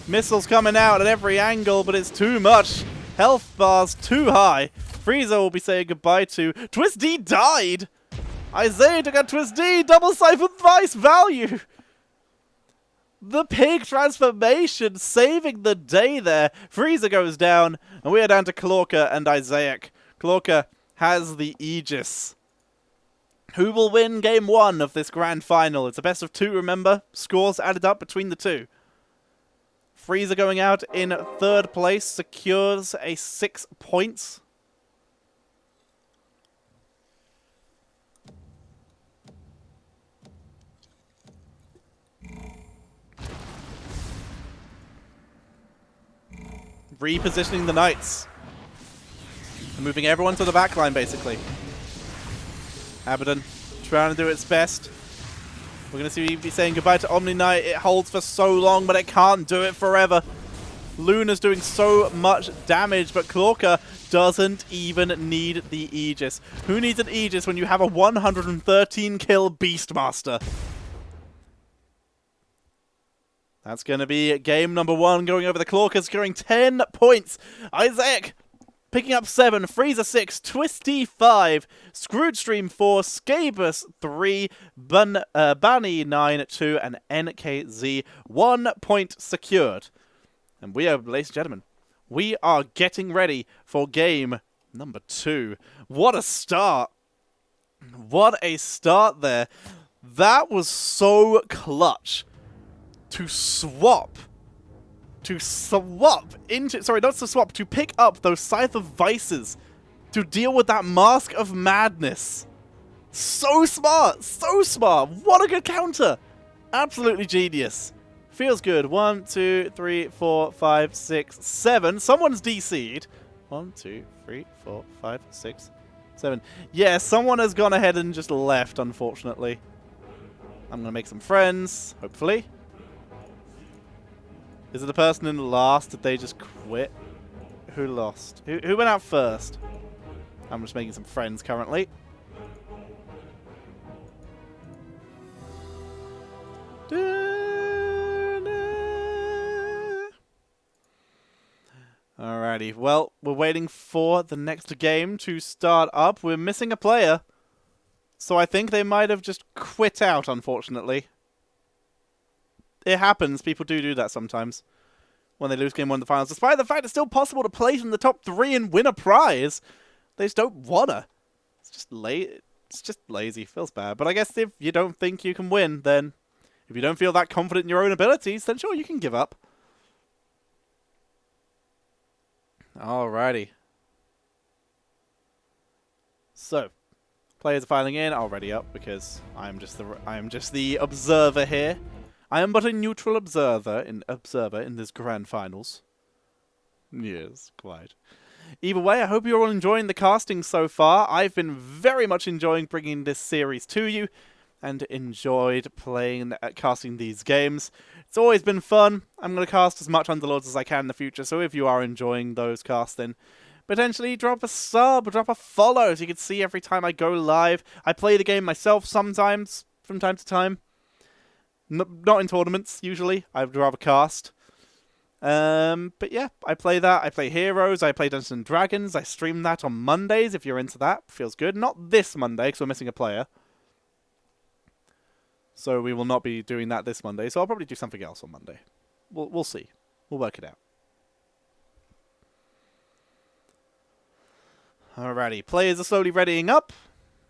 Missiles coming out at every angle, but it's too much. Health bar's too high. Frieza will be saying goodbye to... Twist D died! Isaiah took out Twist D. Double Siphon Vice value. The pig transformation saving the day there. Frieza goes down, and we are down to Clorca and Isaac. Clorca has the Aegis. Who will win game 1 of this grand final? It's a best of 2, remember? Scores added up between the two. Frieza going out in 3rd place secures a 6 points. Repositioning the Knights. Moving everyone to the backline, basically. Abaddon trying to do its best. We're going to be saying goodbye to Omni Knight. It holds for so long, but it can't do it forever. Luna's doing so much damage, but Clorca doesn't even need the Aegis. Who needs an Aegis when you have a 113 kill Beastmaster? That's going to be game number 1 going over the Clorca, scoring 10 points. Isaac picking up 7, Frieza 6, Twisty 5, Scrooge Stream 4, Scabus 3, Bunny 9, 2, and NKZ 1 point secured. And we are, ladies and gentlemen, we are getting ready for game number 2. What a start. What a start there. That was so clutch. To swap into, sorry, not to swap, to pick up those Scythe of Vices to deal with that Mask of Madness. So smart, so smart. What a good counter. Absolutely genius. Feels good. 1, 2, 3, 4, 5, 6, 7. Someone's DC'd. 1, 2, 3, 4, 5, 6, 7. Yeah, someone has gone ahead and just left, unfortunately. I'm going to make some friends, hopefully. Is it the person in last? Did they just quit? Who lost? Who went out first? I'm just making some friends currently. Alright. Alrighty, well, we're waiting for the next game to start up. We're missing a player. So I think they might have just quit out, unfortunately. It happens. People do that sometimes. When they lose game 1 in the finals. Despite the fact it's still possible to place in the top 3 and win a prize. They just don't wanna. It's just lazy. Feels bad. But I guess if you don't think you can win, then... If you don't feel that confident in your own abilities, then sure, you can give up. Alrighty. So, players are filing in. I'll ready up because I am just the observer here. I am but a neutral observer in this grand finals. Yes, quite. Either way, I hope you're all enjoying the casting so far. I've been very much enjoying bringing this series to you, and enjoyed casting these games. It's always been fun. I'm going to cast as much Underlords as I can in the future, so if you are enjoying those casts, then potentially drop a sub, drop a follow, so you can see every time I go live. I play the game myself sometimes, from time to time. Not in tournaments, usually. I would rather cast. But yeah, I play that. I play Heroes. I play Dungeons & Dragons. I stream that on Mondays, if you're into that. Feels good. Not this Monday, because we're missing a player. So we will not be doing that this Monday. So I'll probably do something else on Monday. We'll see. We'll work it out. Alrighty. Players are slowly readying up.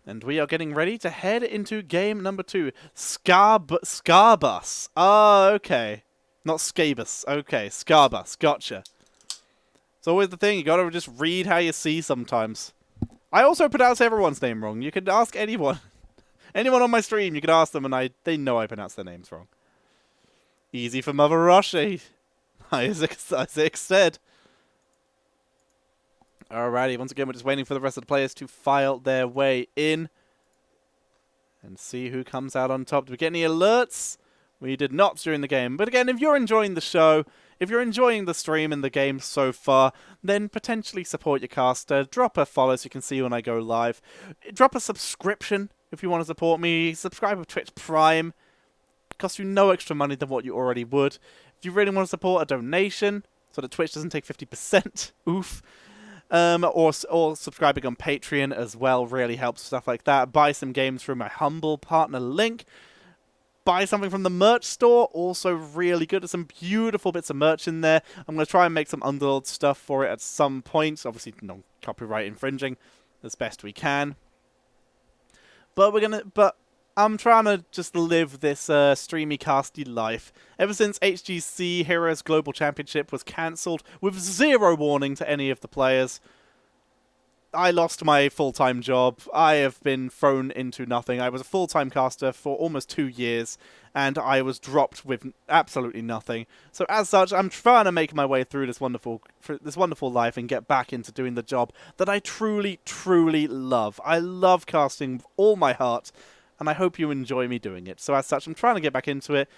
And we are getting ready to head into game number 2. Scarbus. Oh, okay. Not Scabus. Okay, Scarbus. Gotcha. It's always the thing. You gotta just read how you see sometimes. I also pronounce everyone's name wrong. You can ask anyone. Anyone on my stream, you can ask them, and they know I pronounce their names wrong. Easy for Mother Russia, Isaac said. Alrighty, once again, we're just waiting for the rest of the players to file their way in. And see who comes out on top. Did we get any alerts? We did not during the game. But again, if you're enjoying the show, if you're enjoying the stream and the game so far, then potentially support your caster. Drop a follow so you can see when I go live. Drop a subscription if you want to support me. Subscribe with Twitch Prime. It costs you no extra money than what you already would. If you really want to support, a donation so that Twitch doesn't take 50%. Oof. Or subscribing on Patreon as well really helps, stuff like that. Buy some games through my humble partner link. Buy something from the merch store, also really good. There's some beautiful bits of merch in there. I'm going to try and make some Underlord stuff for it at some point. Obviously, no copyright infringing as best we can. But I'm trying to just live this streamy casty life. Ever since HGC Heroes Global Championship was cancelled with zero warning to any of the players, I lost my full-time job. I have been thrown into nothing. I was a full-time caster for almost 2 years, and I was dropped with absolutely nothing. So as such, I'm trying to make my way through this wonderful life and get back into doing the job that I truly, truly love. I love casting with all my heart, and I hope you enjoy me doing it. So as such, I'm trying to get back into it.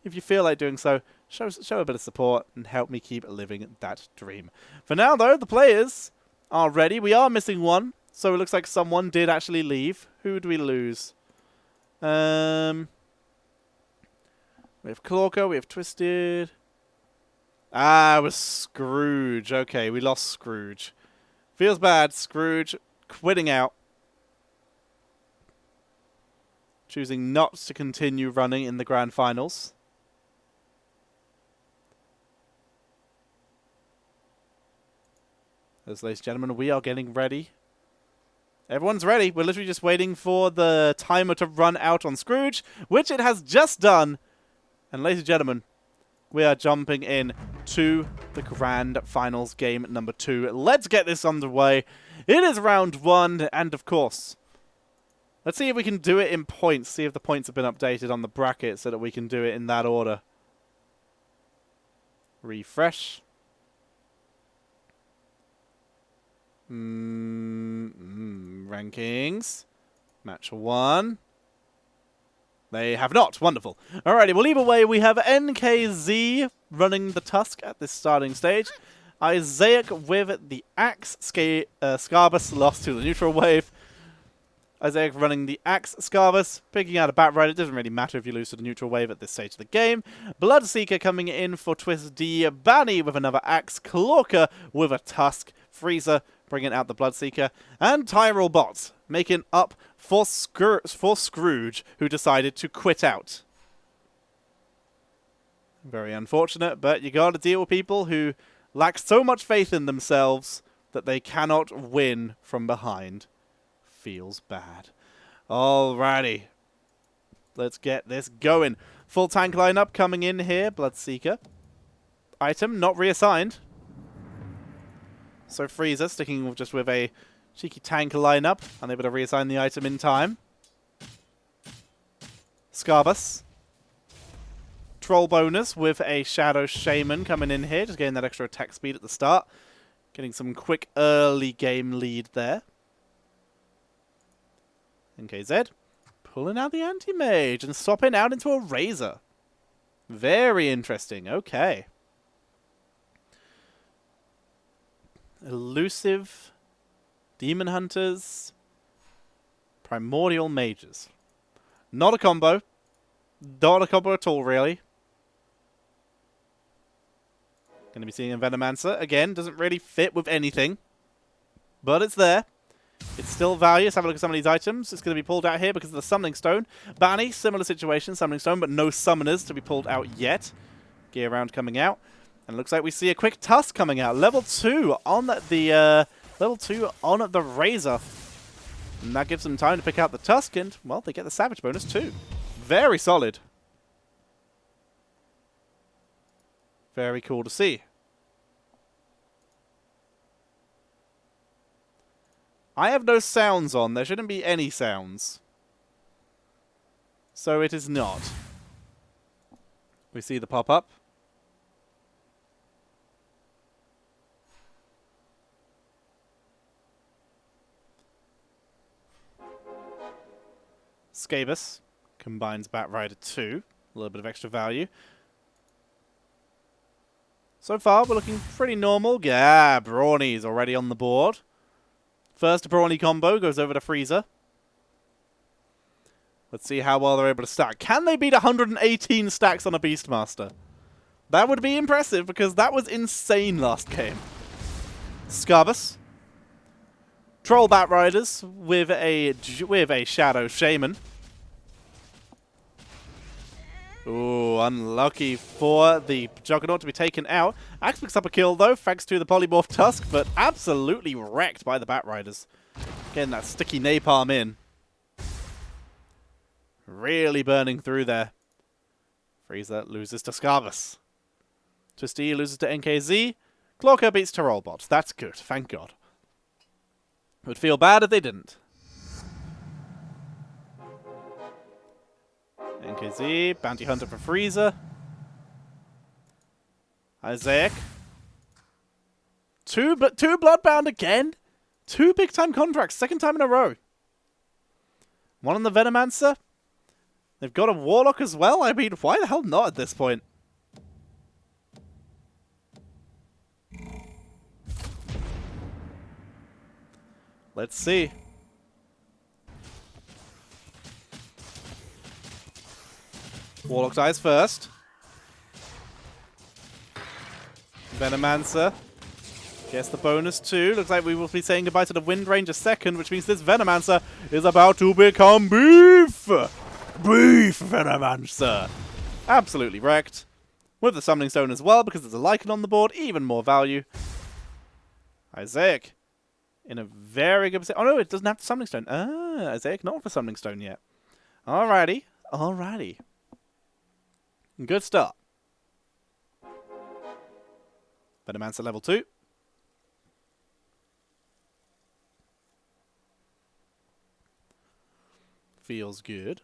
If you feel like doing so, show a bit of support and help me keep living that dream. For now, though, the players are ready. We are missing one, so it looks like someone did actually leave. Who did we lose? We have Clorco, we have Twisted. It was Scrooge. Okay, we lost Scrooge. Feels bad, Scrooge quitting out. Choosing not to continue running in the grand finals. As ladies and gentlemen, we are getting ready. Everyone's ready. We're literally just waiting for the timer to run out on Scrooge, which it has just done. And ladies and gentlemen, we are jumping in to the grand finals game number 2. Let's get this underway. It is round 1, and of course, let's see if we can do it in points. See if the points have been updated on the bracket so that we can do it in that order. Refresh. Rankings. Match 1. They have not. Wonderful. Alrighty, well, either way, we have NKZ running the Tusk at this starting stage. Isaac with the Axe. Scarbus lost to the neutral wave. Isaac running the Axe Scarvus, picking out a Batrider. It doesn't really matter if you lose to the neutral wave at this stage of the game. Bloodseeker coming in for Twist D. Banny with another Axe. Clorker with a Tusk. Freezer bringing out the Bloodseeker. And Tyrell Bots making up for Scrooge, who decided to quit out. Very unfortunate, but you gotta deal with people who lack so much faith in themselves that they cannot win from behind. Feels bad. Alrighty. Let's get this going. Full tank lineup coming in here. Bloodseeker. Item not reassigned. So Freezer sticking just with a cheeky tank lineup. Unable to reassign the item in time. Scarbus. Troll bonus with a Shadow Shaman coming in here. Just getting that extra attack speed at the start. Getting some quick early game lead there. NKZ pulling out the Anti-Mage and swapping out into a Razor. Very interesting. Okay. Elusive Demon Hunters. Primordial Mages. Not a combo. Not a combo at all, really. Going to be seeing a Venomancer. Again, doesn't really fit with anything. But it's there. It's still value. Let's have a look at some of these items. It's going to be pulled out here because of the Summoning Stone. Banny, similar situation. Summoning Stone, but no Summoners to be pulled out yet. Gear round coming out. And it looks like we see a quick Tusk coming out. Level 2 on the Razor. And that gives them time to pick out the Tusk. And, well, they get the Savage bonus too. Very solid. Very cool to see. I have no sounds on. There shouldn't be any sounds. So it is not. We see the pop-up. Scabus combines Batrider 2. A little bit of extra value. So far, we're looking pretty normal. Yeah, Brawny's already on the board. First Brawny combo goes over to Freezer. Let's see how well they're able to stack. Can they beat 118 stacks on a Beastmaster? That would be impressive because that was insane last game. Scarbus. Troll Batriders with a Shadow Shaman. Ooh, unlucky for the Juggernaut to be taken out. Axe picks up a kill, though, thanks to the Polymorph Tusk, but absolutely wrecked by the Batriders. Getting that sticky napalm in. Really burning through there. Freezer loses to Scarbus. Twisty loses to NKZ. Clorker beats Trollbot. That's good, thank God. Would feel bad if they didn't. NKZ, Bounty Hunter for Freezer. Isaac. Two Bloodbound again? 2 big-time contracts, second time in a row. One on the Venomancer. They've got a Warlock as well? I mean, why the hell not at this point? Let's see. Warlock dies first. Venomancer gets the bonus too. Looks like we will be saying goodbye to the Wind Ranger second, which means this Venomancer is about to become beef! Beef Venomancer! Absolutely wrecked. With the Summoning Stone as well, because there's a Lycan on the board, even more value. Isaac in a very good position. Oh no, it doesn't have the Summoning Stone. Ah, Isaac not with the Summoning Stone yet. Alrighty, alrighty. Good start. Venomancer level 2. Feels good.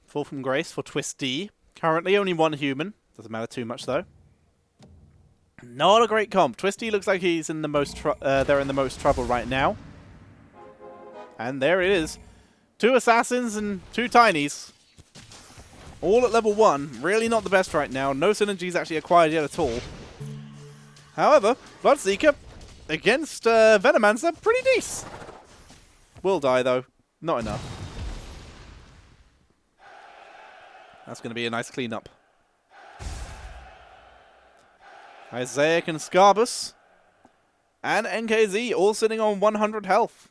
Fall from Grace for Twist D. Currently only 1 human. Doesn't matter too much though. Not a great comp. Twist D looks like he's in the most they're in the most trouble right now. And there it is. 2 assassins and 2 tinies. All at level 1. Really not the best right now. No synergies actually acquired yet at all. However, Bloodseeker against Venomancer, pretty decent. Will die, though. Not enough. That's going to be a nice cleanup. Isaac and Scarbus and NKZ all sitting on 100 health.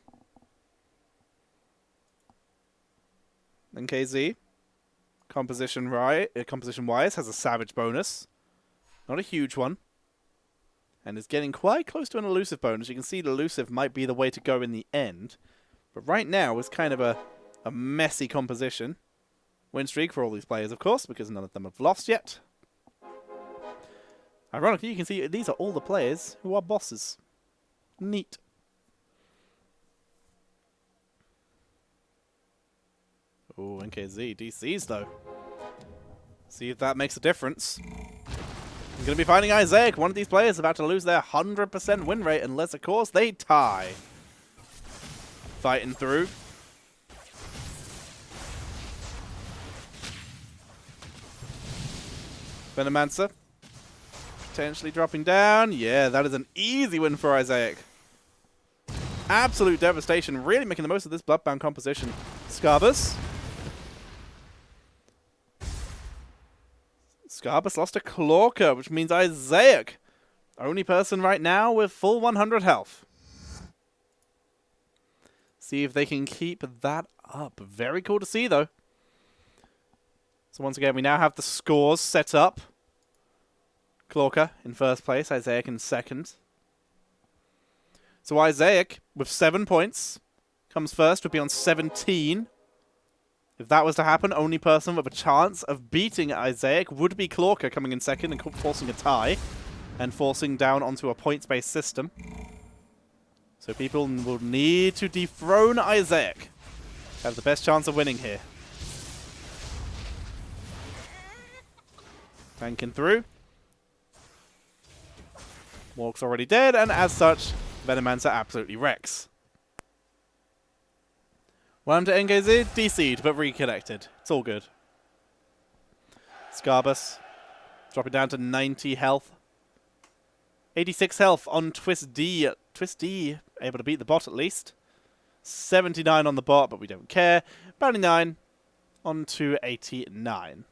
NKZ, composition-wise, has a Savage bonus. Not a huge one. And is getting quite close to an Elusive bonus. You can see the Elusive might be the way to go in the end. But right now is kind of a messy composition. Win streak for all these players, of course, because none of them have lost yet. Ironically, you can see these are all the players who are bosses. Neat. Oh, NKZ. DCs, though. See if that makes a difference. I'm going to be finding Isaac. One of these players is about to lose their 100% win rate unless, of course, they tie. Fighting through. Venomancer. Potentially dropping down. Yeah, that is an easy win for Isaac. Absolute devastation. Really making the most of this Bloodbound composition. Scarbus. Scarbus lost to Clorka, which means Isaac, only person right now with full 100 health. See if they can keep that up. Very cool to see, though. So once again, we now have the scores set up. Clorka in first place, Isaac in second. So Isaac, with 7 points, comes first, would be on 17. If that was to happen, only person with a chance of beating Isaac would be Clorka coming in second and forcing a tie. And forcing down onto a points-based system. So people will need to dethrone Isaac. Have the best chance of winning here. Tanking through. Walk's already dead, and as such, Venomancer absolutely wrecks. One to NKZ, DC'd, but reconnected. It's all good. Scarbus, dropping down to 90 health. 86 health on Twist D. Twist D, able to beat the bot at least. 79 on the bot, but we don't care. Bounty 9 on to 89.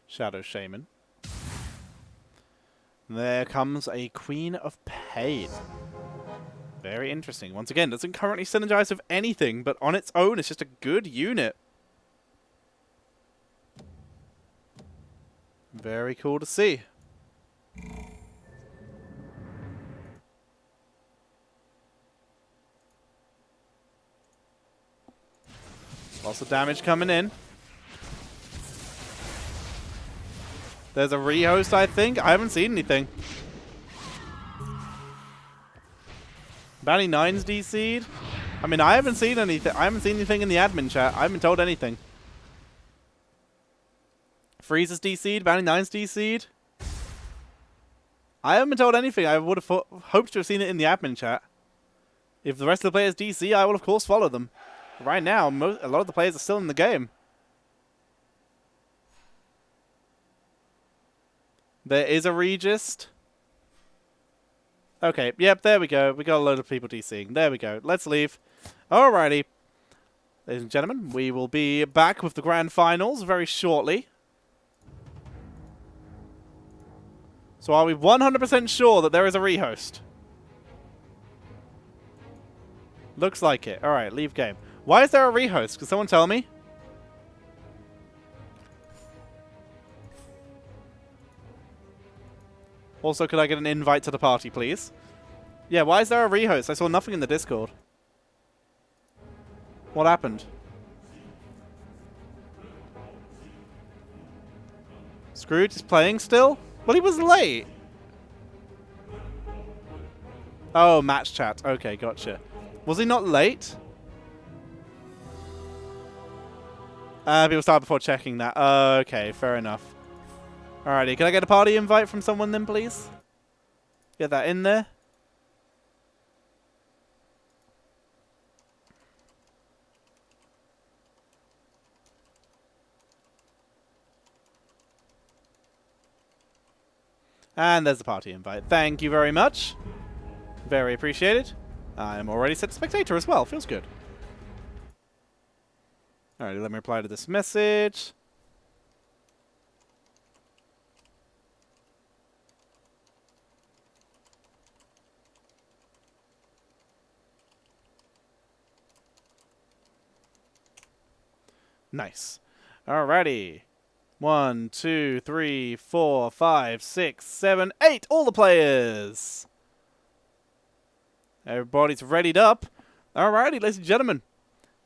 Shadow Shaman. There comes a Queen of Pain. Very interesting. Once again, doesn't currently synergize with anything, but on its own, it's just a good unit. Very cool to see. Lots of damage coming in. There's a rehost, I think. I haven't seen anything. Bounty 9's DC'd. I mean, I haven't seen anything. I haven't seen anything in the admin chat. I haven't told anything. Freeze's DC'd. Bounty 9's DC'd. I haven't been told anything. I would have hoped to have seen it in the admin chat. If the rest of the players DC, I will of course follow them. Right now, a lot of the players are still in the game. There is a Regist. Okay, yep, there we go. We got a load of people DCing. There we go. Let's leave. Alrighty. Ladies and gentlemen, we will be back with the grand finals very shortly. So are we 100% sure that there is a rehost? Looks like it. Alright, leave game. Why is there a rehost? Can someone tell me? Also, could I get an invite to the party, please? Yeah, why is there a rehost? I saw nothing in the Discord. What happened? Scrooge is playing still? Well, he was late. Oh, match chat. Okay, gotcha. Was he not late? People started before checking that. Okay, fair enough. Alrighty, can I get a party invite from someone then, please? Get that in there. And there's the party invite. Thank you very much. Very appreciated. I'm already set to spectator as well. Feels good. Alright, let me reply to this message. Nice. Alrighty. 1, 2, 3, 4, 5, 6, 7, 8. All the players. Everybody's readied up. Alrighty, ladies and gentlemen.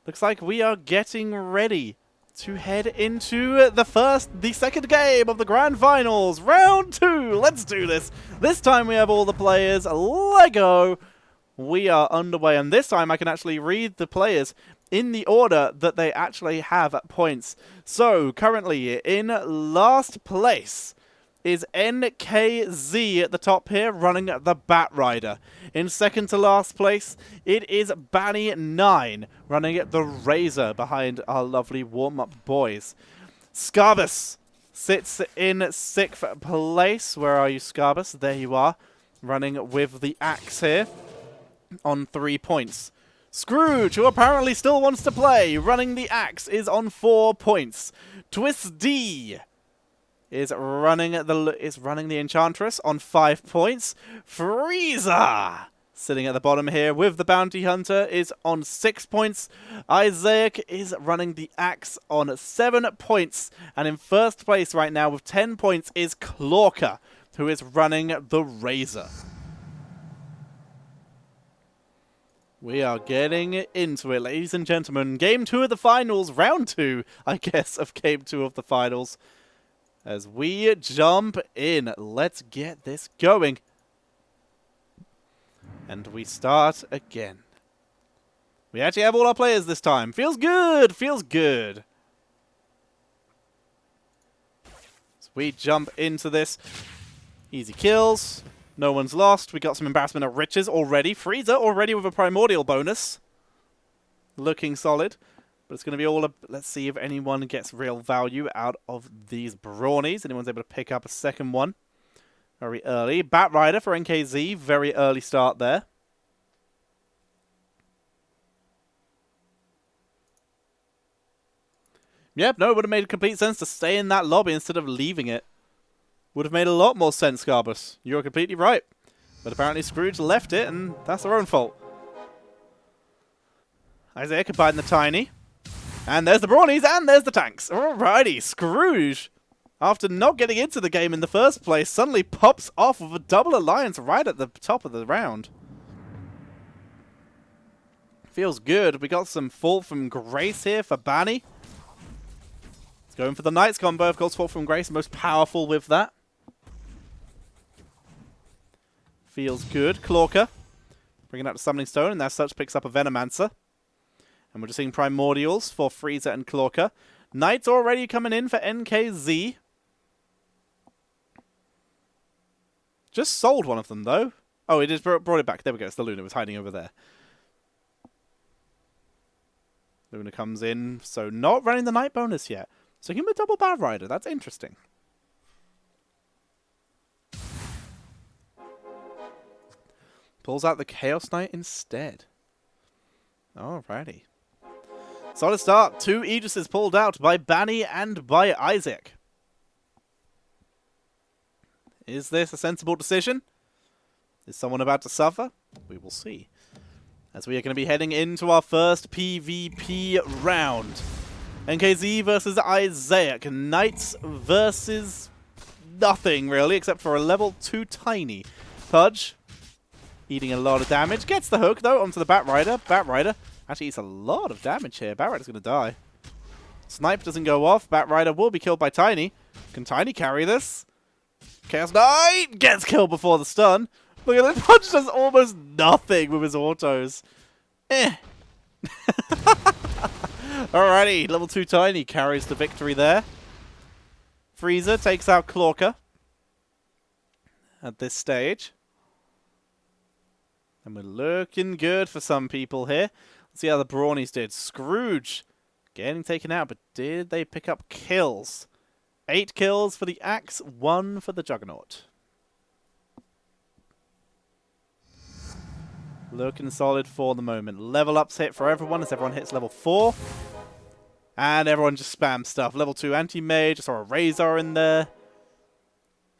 Looks like we are getting ready to head into the second game of the Grand Finals. Round 2. Let's do this. This time we have all the players. Lego. We are underway. And this time I can actually read the players in the order that they actually have at points. So, currently in last place is NKZ at the top here, running the Bat Rider. In second to last place, it is Banny9, running the Razor behind our lovely warm-up boys. Scarbus sits in sixth place. Where are you, Scarbus? There you are, running with the Axe here on 3 points. Scrooge, who apparently still wants to play, running the Axe, is on 4 points. Twist D is running the Enchantress on 5 points. Frieza, sitting at the bottom here with the Bounty Hunter, is on 6 points. Isaac is running the Axe on 7 points. And in first place right now with 10 points is Clorka, who is running the Razor. We are getting into it, ladies and gentlemen. Game 2 of the finals, round 2, I guess, of game 2 of the finals. As we jump in, let's get this going. And we start again. We actually have all our players this time. Feels good, feels good. As we jump into this, easy kills. No one's lost. We got some embarrassment of riches already. Frieza already with a primordial bonus. Looking solid. But it's going to be all... Let's see if anyone gets real value out of these brawnies. Anyone's able to pick up a second one. Very early. Bat Rider for NKZ. Very early start there. Yep, no, it would have made complete sense to stay in that lobby instead of leaving it. Would have made a lot more sense, Scarbus. You're completely right. But apparently Scrooge left it, and that's their own fault. Isaiah combined the Tiny. And there's the Brawnies, and there's the tanks. Alrighty, Scrooge, after not getting into the game in the first place, suddenly pops off with a double alliance right at the top of the round. Feels good. We got some Fall from Grace here for Banny. It's going for the Knights combo. Of course, Fall from Grace, most powerful with that. Feels good. Clorka bringing out the Summoning Stone, and as such picks up a Venomancer. And we're just seeing Primordials for Frieza and Clorka. Knights already coming in for NKZ. Just sold one of them, though. Oh, it just brought it back. There we go. It's the Luna. It was hiding over there. Luna comes in. So not running the Knight bonus yet. So give him a double Bat Rider. That's interesting. Pulls out the Chaos Knight instead. Alrighty. Solid start. 2 Aegises pulled out by Banny and by Isaac. Is this a sensible decision? Is someone about to suffer? We will see. As we are going to be heading into our first PvP round. NKZ versus Isaac. Knights versus nothing, really, except for a level 2 Tiny. Pudge, eating a lot of damage. Gets the hook, though, onto the Bat Rider. Bat Rider actually eats a lot of damage here. Bat Rider's going to die. Snipe doesn't go off. Bat Rider will be killed by Tiny. Can Tiny carry this? Chaos Knight gets killed before the stun. Look at this. Pudge does almost nothing with his autos. Alrighty, level 2 Tiny carries the victory there. Frieza takes out Clorka at this stage. And we're looking good for some people here. Let's see how the Brawnies did. Scrooge getting taken out, but did they pick up kills? 8 kills for the Axe, 1 for the Juggernaut. Looking solid for the moment. Level ups hit for everyone as everyone hits level 4. And everyone just spams stuff. Level 2 anti-mage. I saw a Razor in there.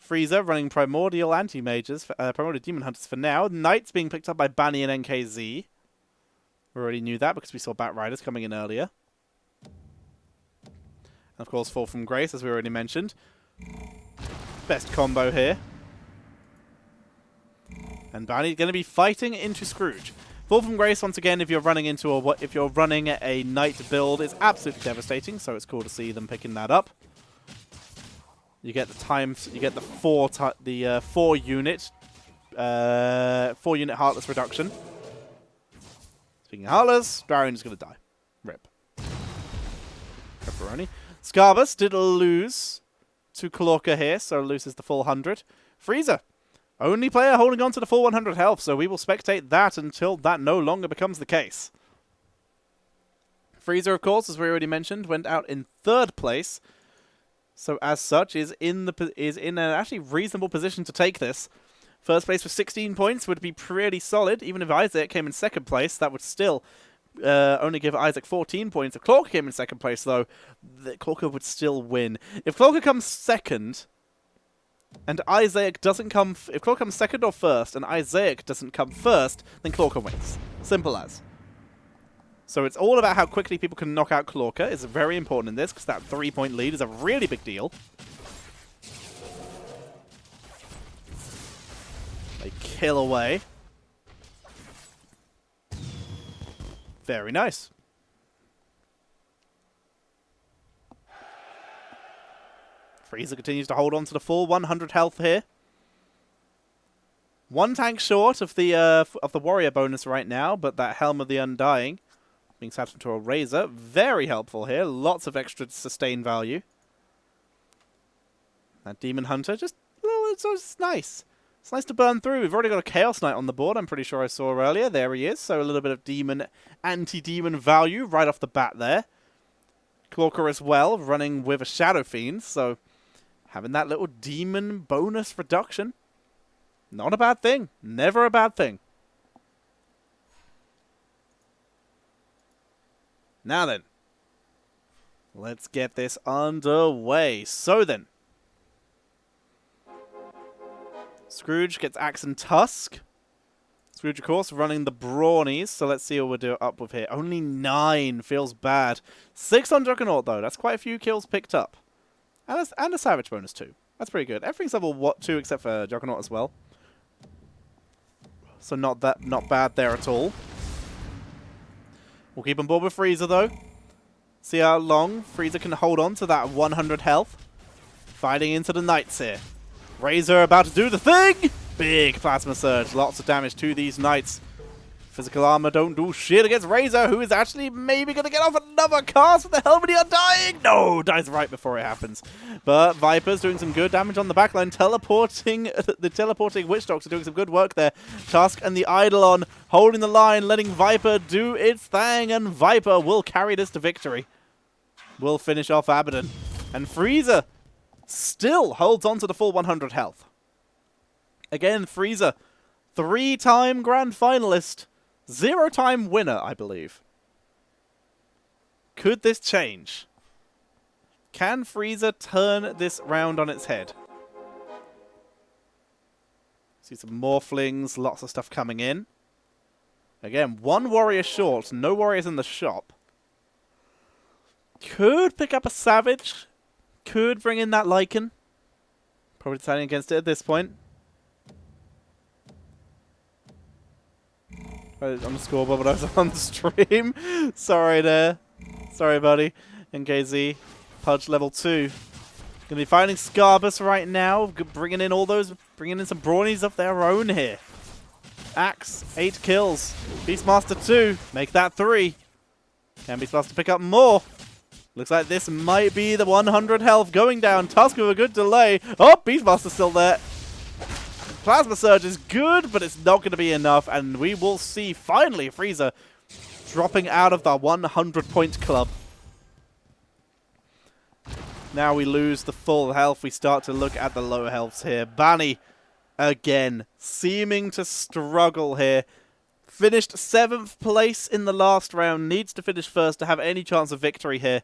Frieza running Primordial Anti-Mages, Primordial Demon Hunters for now. Knights being picked up by Bunny and NKZ. We already knew that because we saw Bat Riders coming in earlier. And of course, Fall from Grace, as we already mentioned. Best combo here. And Bunny going to be fighting into Scrooge. Fall from Grace, once again, if you're running a Knight build, is absolutely devastating. So it's cool to see them picking that up. You get the times. You get the 4 unit Heartless reduction. Speaking of Heartless, Drarion's gonna die. Rip. Pepperoni. Scarbus did lose to Kalorka here, so loses the full 100. Frieza, only player holding on to the full 100 health, so we will spectate that until that no longer becomes the case. Frieza, of course, as we already mentioned, went out in 3rd place. So as such, is in an actually reasonable position to take this. First place with 16 points would be pretty solid. Even if Isaac came in 2nd place, that would still only give Isaac 14 points. If Clark came in 2nd place, though, Clark would still win. If Clark comes 2nd, and Isaac doesn't come... If Clark comes 2nd or 1st, and Isaac doesn't come 1st, then Clark wins. Simple as. So it's all about how quickly people can knock out Kalorka. It's very important in this, because that 3-point lead is a really big deal. They kill away. Very nice. Frieza continues to hold on to the full 100 health here. 1 tank short of the warrior bonus right now, but that Helm of the Undying being sapped into a Razor. Very helpful here. Lots of extra sustain value. That Demon Hunter, just, well, it's nice. It's nice to burn through. We've already got a Chaos Knight on the board, I'm pretty sure I saw earlier. There he is. So a little bit of anti-demon value right off the bat there. Clorker as well, running with a Shadow Fiend. So having that little demon bonus reduction. Not a bad thing. Never a bad thing. Now then, let's get this underway. So then, Scrooge gets Axe and Tusk. Scrooge, of course, running the Brawnies. So let's see what we'll do up with here. Only 9. Feels bad. 6 on Juggernaut, though. That's quite a few kills picked up. And a Savage bonus, too. That's pretty good. Everything's level 2 except for Juggernaut as well. So not bad there at all. We'll keep on board with Frieza, though. See how long Frieza can hold on to that 100 health. Fighting into the Knights here. Razor about to do the thing! Big Plasma Surge. Lots of damage to these Knights. Physical armor don't do shit against Razor, who is actually maybe going to get off another cast with the Helmet of the Undying. No! Dies right before it happens. But Viper's doing some good damage on the backline. The teleporting Witch Doctor doing some good work there. Tusk and the Eidolon holding the line, letting Viper do its thing. And Viper will carry this to victory. Will finish off Abaddon. And Frieza still holds on to the full 100 health. Again, Frieza, 3-time grand finalist. 0-time winner, I believe. Could this change? Can Frieza turn this round on its head? See some Morphlings, lots of stuff coming in. Again, 1 warrior short, no warriors in the shop. Could pick up a Savage. Could bring in that Lycan. Probably deciding against it at this point. On the scoreboard, but I was on stream. Sorry there. Sorry, buddy. NKZ. Pudge level 2. Gonna be fighting Scarbus right now. Bringing in some Brawnies of their own here. Axe, 8 kills. Beastmaster 2. Make that 3. Can Beastmaster pick up more? Looks like this might be the 100 health going down. Tusk with a good delay. Oh, Beastmaster's still there. Plasma Surge is good, but it's not going to be enough. And we will see, finally, Frieza dropping out of the 100-point club. Now we lose the full health. We start to look at the low healths here. Bani, again, seeming to struggle here. Finished 7th place in the last round. Needs to finish first to have any chance of victory here.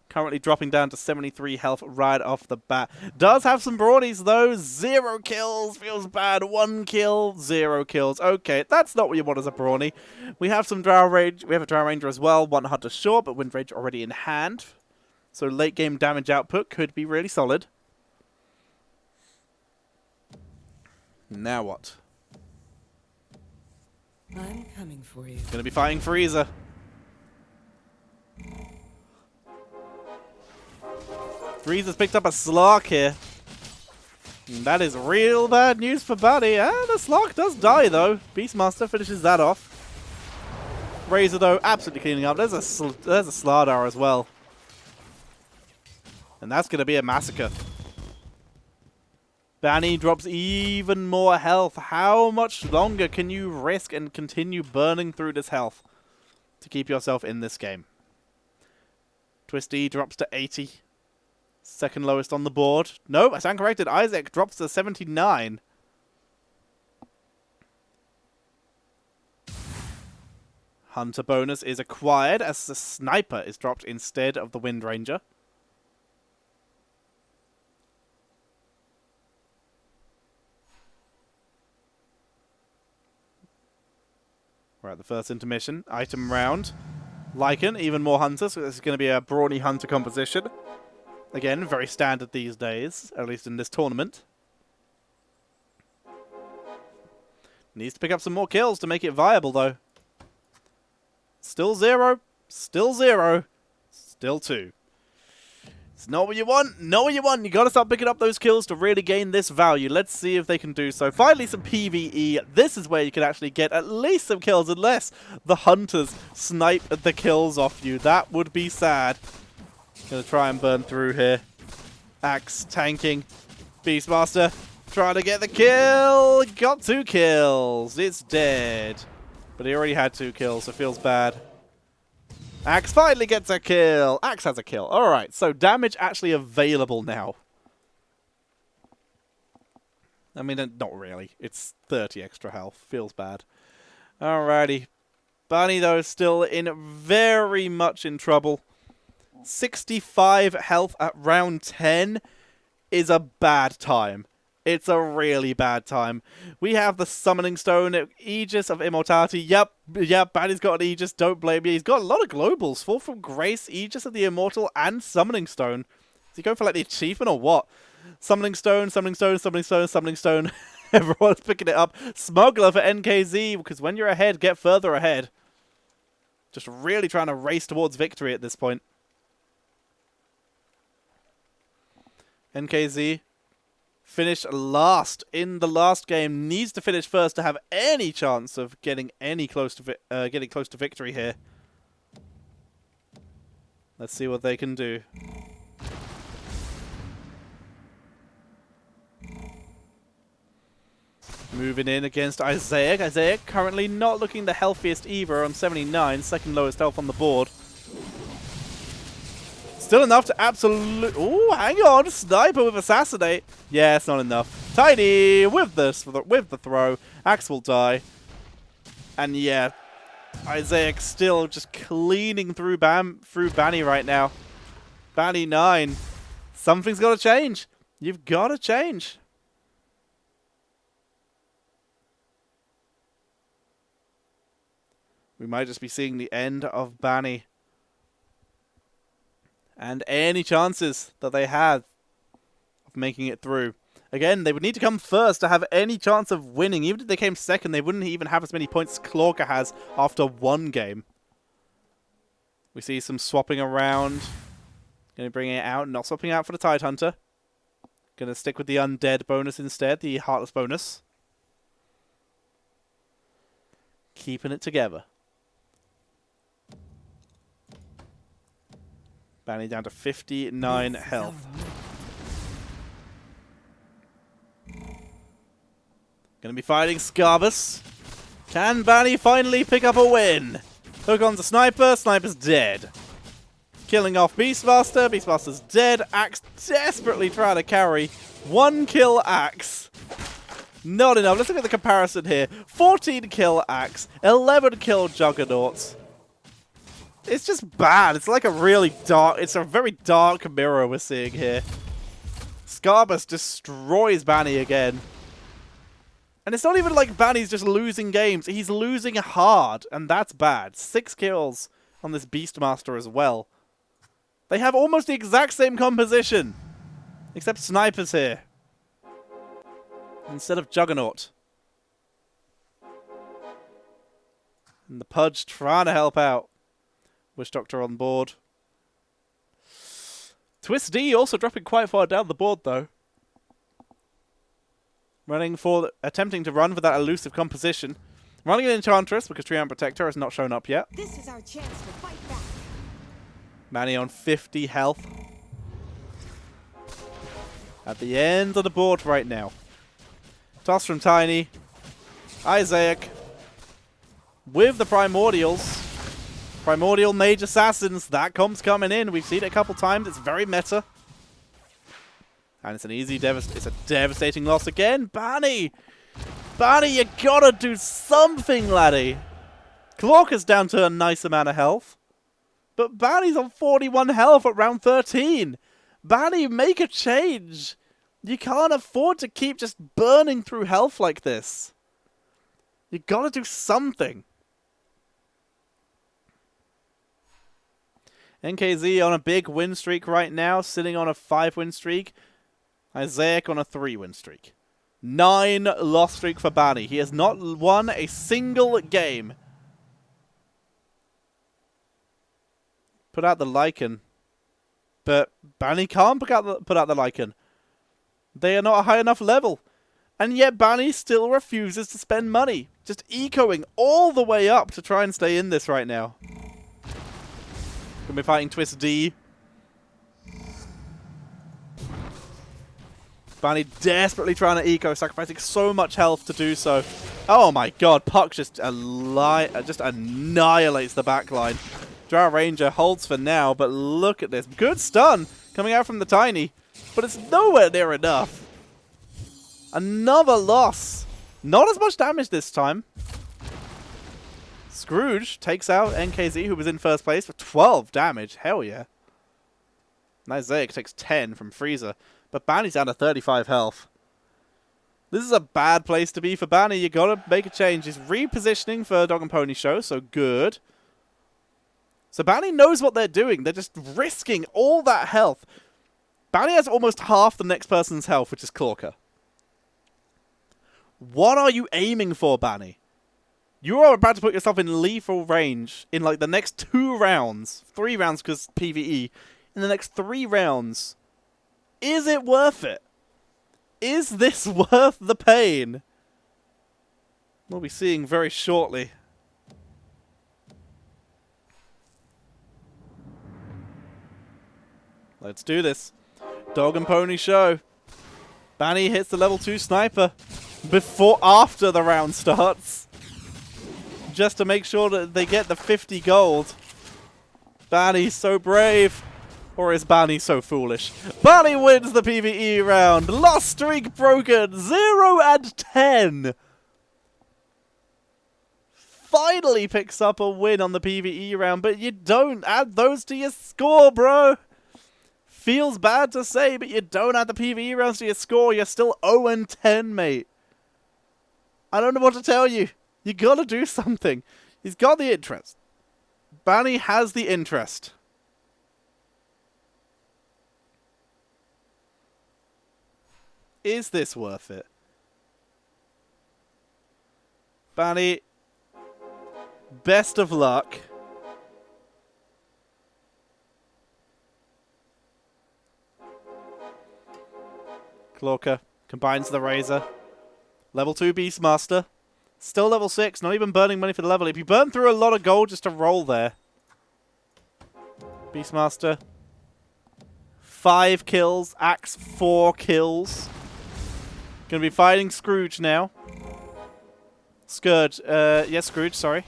Currently dropping down to 73 health right off the bat. Does have some brawnies though. 0 kills. Feels bad. 1 kill. 0 kills. Okay, that's not what you want as a brawny. We have some drow range. We have a drow ranger as well. 1 hunter short, but wind rage already in hand. So late game damage output could be really solid. Now what? I'm coming for you. Gonna be fighting Frieza. Frieza's picked up a Slark here. And that is real bad news for Buddy. The Slark does die though. Beastmaster finishes that off. Razor though, absolutely cleaning up. There's a Slardar as well. And that's gonna be a massacre. Banny drops even more health. How much longer can you risk and continue burning through this health to keep yourself in this game? Twisty drops to 80. Second lowest on the board. No, I stand corrected. Isaac drops to 79. Hunter bonus is acquired as the Sniper is dropped instead of the Wind Ranger. We're at the first intermission. Item round. Lycan, even more hunters. So this is going to be a brawny hunter composition. Again, very standard these days, at least in this tournament. Needs to pick up some more kills to make it viable, though. Still 0. Still 0. Still 2. It's not what you want. Not what you want. You got to start picking up those kills to really gain this value. Let's see if they can do so. Finally, some PvE. This is where you can actually get at least some kills, unless the hunters snipe the kills off you. That would be sad. Gonna try and burn through here. Axe tanking. Beastmaster trying to get the kill. Got 2 kills. It's dead. But he already had 2 kills, so feels bad. Axe finally gets a kill. Axe has a kill. Alright, so damage actually available now. I mean, not really. It's 30 extra health. Feels bad. Alrighty. Bunny, though, is still very much in trouble. 65 health at round 10 is a bad time. It's a really bad time. We have the Summoning Stone, Aegis of Immortality. Yep, Banny's got an Aegis, don't blame me. He's got a lot of globals. Fall from Grace, Aegis of the Immortal, and Summoning Stone. Is he going for like the achievement or what? Summoning Stone, Summoning Stone, Summoning Stone, Summoning Stone. Everyone's picking it up. Smuggler for NKZ, because when you're ahead, get further ahead. Just really trying to race towards victory at this point. NKZ finished last in the last game. Needs to finish first to have any chance of getting close to victory here. Let's see what they can do. Moving in against Isaac. Isaac currently not looking the healthiest either on 79, second lowest health on the board. Still enough to absolute... Ooh, hang on. Sniper with Assassinate. Yeah, it's not enough. Tiny with the throw. Axe will die. And yeah, Isaac still just cleaning through Banny right now. Banny 9. Something's got to change. You've got to change. We might just be seeing the end of Banny. And any chances that they had of making it through. Again, they would need to come first to have any chance of winning. Even if they came second, they wouldn't even have as many points as Clawker has after 1 game. We see some swapping around. Going to bring it out. Not swapping out for the Tidehunter. Going to stick with the Undead bonus instead. The Heartless bonus. Keeping it together. Banny down to 59 health. Gonna be fighting Scarbus. Can Banny finally pick up a win? Hook on the Sniper. Sniper's dead. Killing off Beastmaster. Beastmaster's dead. Axe desperately trying to carry. 1 kill Axe. Not enough. Let's look at the comparison here. 14 kill Axe, 11 kill Juggernauts. It's just bad. It's like a really dark... It's a very dark mirror we're seeing here. Scarbus destroys Banny again. And it's not even like Banny's just losing games. He's losing hard, and that's bad. 6 kills on this Beastmaster as well. They have almost the exact same composition. Except Sniper's here. Instead of Juggernaut. And the Pudge trying to help out. Wish Doctor on board. Twist D also dropping quite far down the board though. Attempting to run for that elusive composition. Running an Enchantress because Treant Protector has not shown up yet. This is our chance to fight back. Manny on 50 health. At the end of the board right now. Toss from Tiny. Isaac. With the Primordials. Primordial Mage Assassins. That comp's coming in. We've seen it a couple times. It's very meta. And it's an easy, it's a devastating loss again. Banny! Banny, you gotta do something, laddie! Clarka's down to a nice amount of health. But Banny's on 41 health at round 13. Banny, make a change. You can't afford to keep just burning through health like this. You gotta do something. NKZ on a big win streak right now, sitting on a 5-win streak. Isaac on a 3-win streak. 9 loss streak for Banny. He has not won a single game. Put out the Lycan. But Banny can't put out the Lycan. They are not a high enough level. And yet Banny still refuses to spend money. Just ecoing all the way up to try and stay in this right now. Gonna be fighting Twist D. Banny desperately trying to eco, sacrificing so much health to do so. Oh my god, Puck just annihilates the backline. Drow Ranger holds for now, but look at this. Good stun coming out from the Tiny, but it's nowhere near enough. Another loss. Not as much damage this time. Scrooge takes out NKZ, who was in first place, for 12 damage. Hell yeah. And Isaac takes 10 from Freezer. But Banny's down to 35 health. This is a bad place to be for Banny. You gotta make a change. He's repositioning for Dog and Pony Show, so good. So Banny knows what they're doing. They're just risking all that health. Banny has almost half the next person's health, which is Clarka. What are you aiming for, Banny? You are about to put yourself in lethal range in like the next 2 rounds. 3 rounds because PvE. In the next 3 rounds. Is it worth it? Is this worth the pain? We'll be seeing very shortly. Let's do this. Dog and Pony Show. Banny hits the level 2 sniper after the round starts. Just to make sure that they get the 50 gold. Banny's so brave. Or is Banny so foolish? Banny wins the PvE round. Lost streak broken. 0 and 10. Finally picks up a win on the PvE round, but you don't add those to your score, bro. Feels bad to say, but you don't add the PvE rounds to your score. You're still 0 and 10, mate. I don't know what to tell you. You gotta do something. He's got the interest. Banny has the interest. Is this worth it? Banny, best of luck. Clarka combines the Razor. Level 2 Beastmaster. Still level 6, not even burning money for the level. If you burn through a lot of gold just to roll there. Beastmaster. 5 kills. Axe 4 kills. Gonna be fighting Scrooge now. Scourge. Yes, Scrooge, sorry.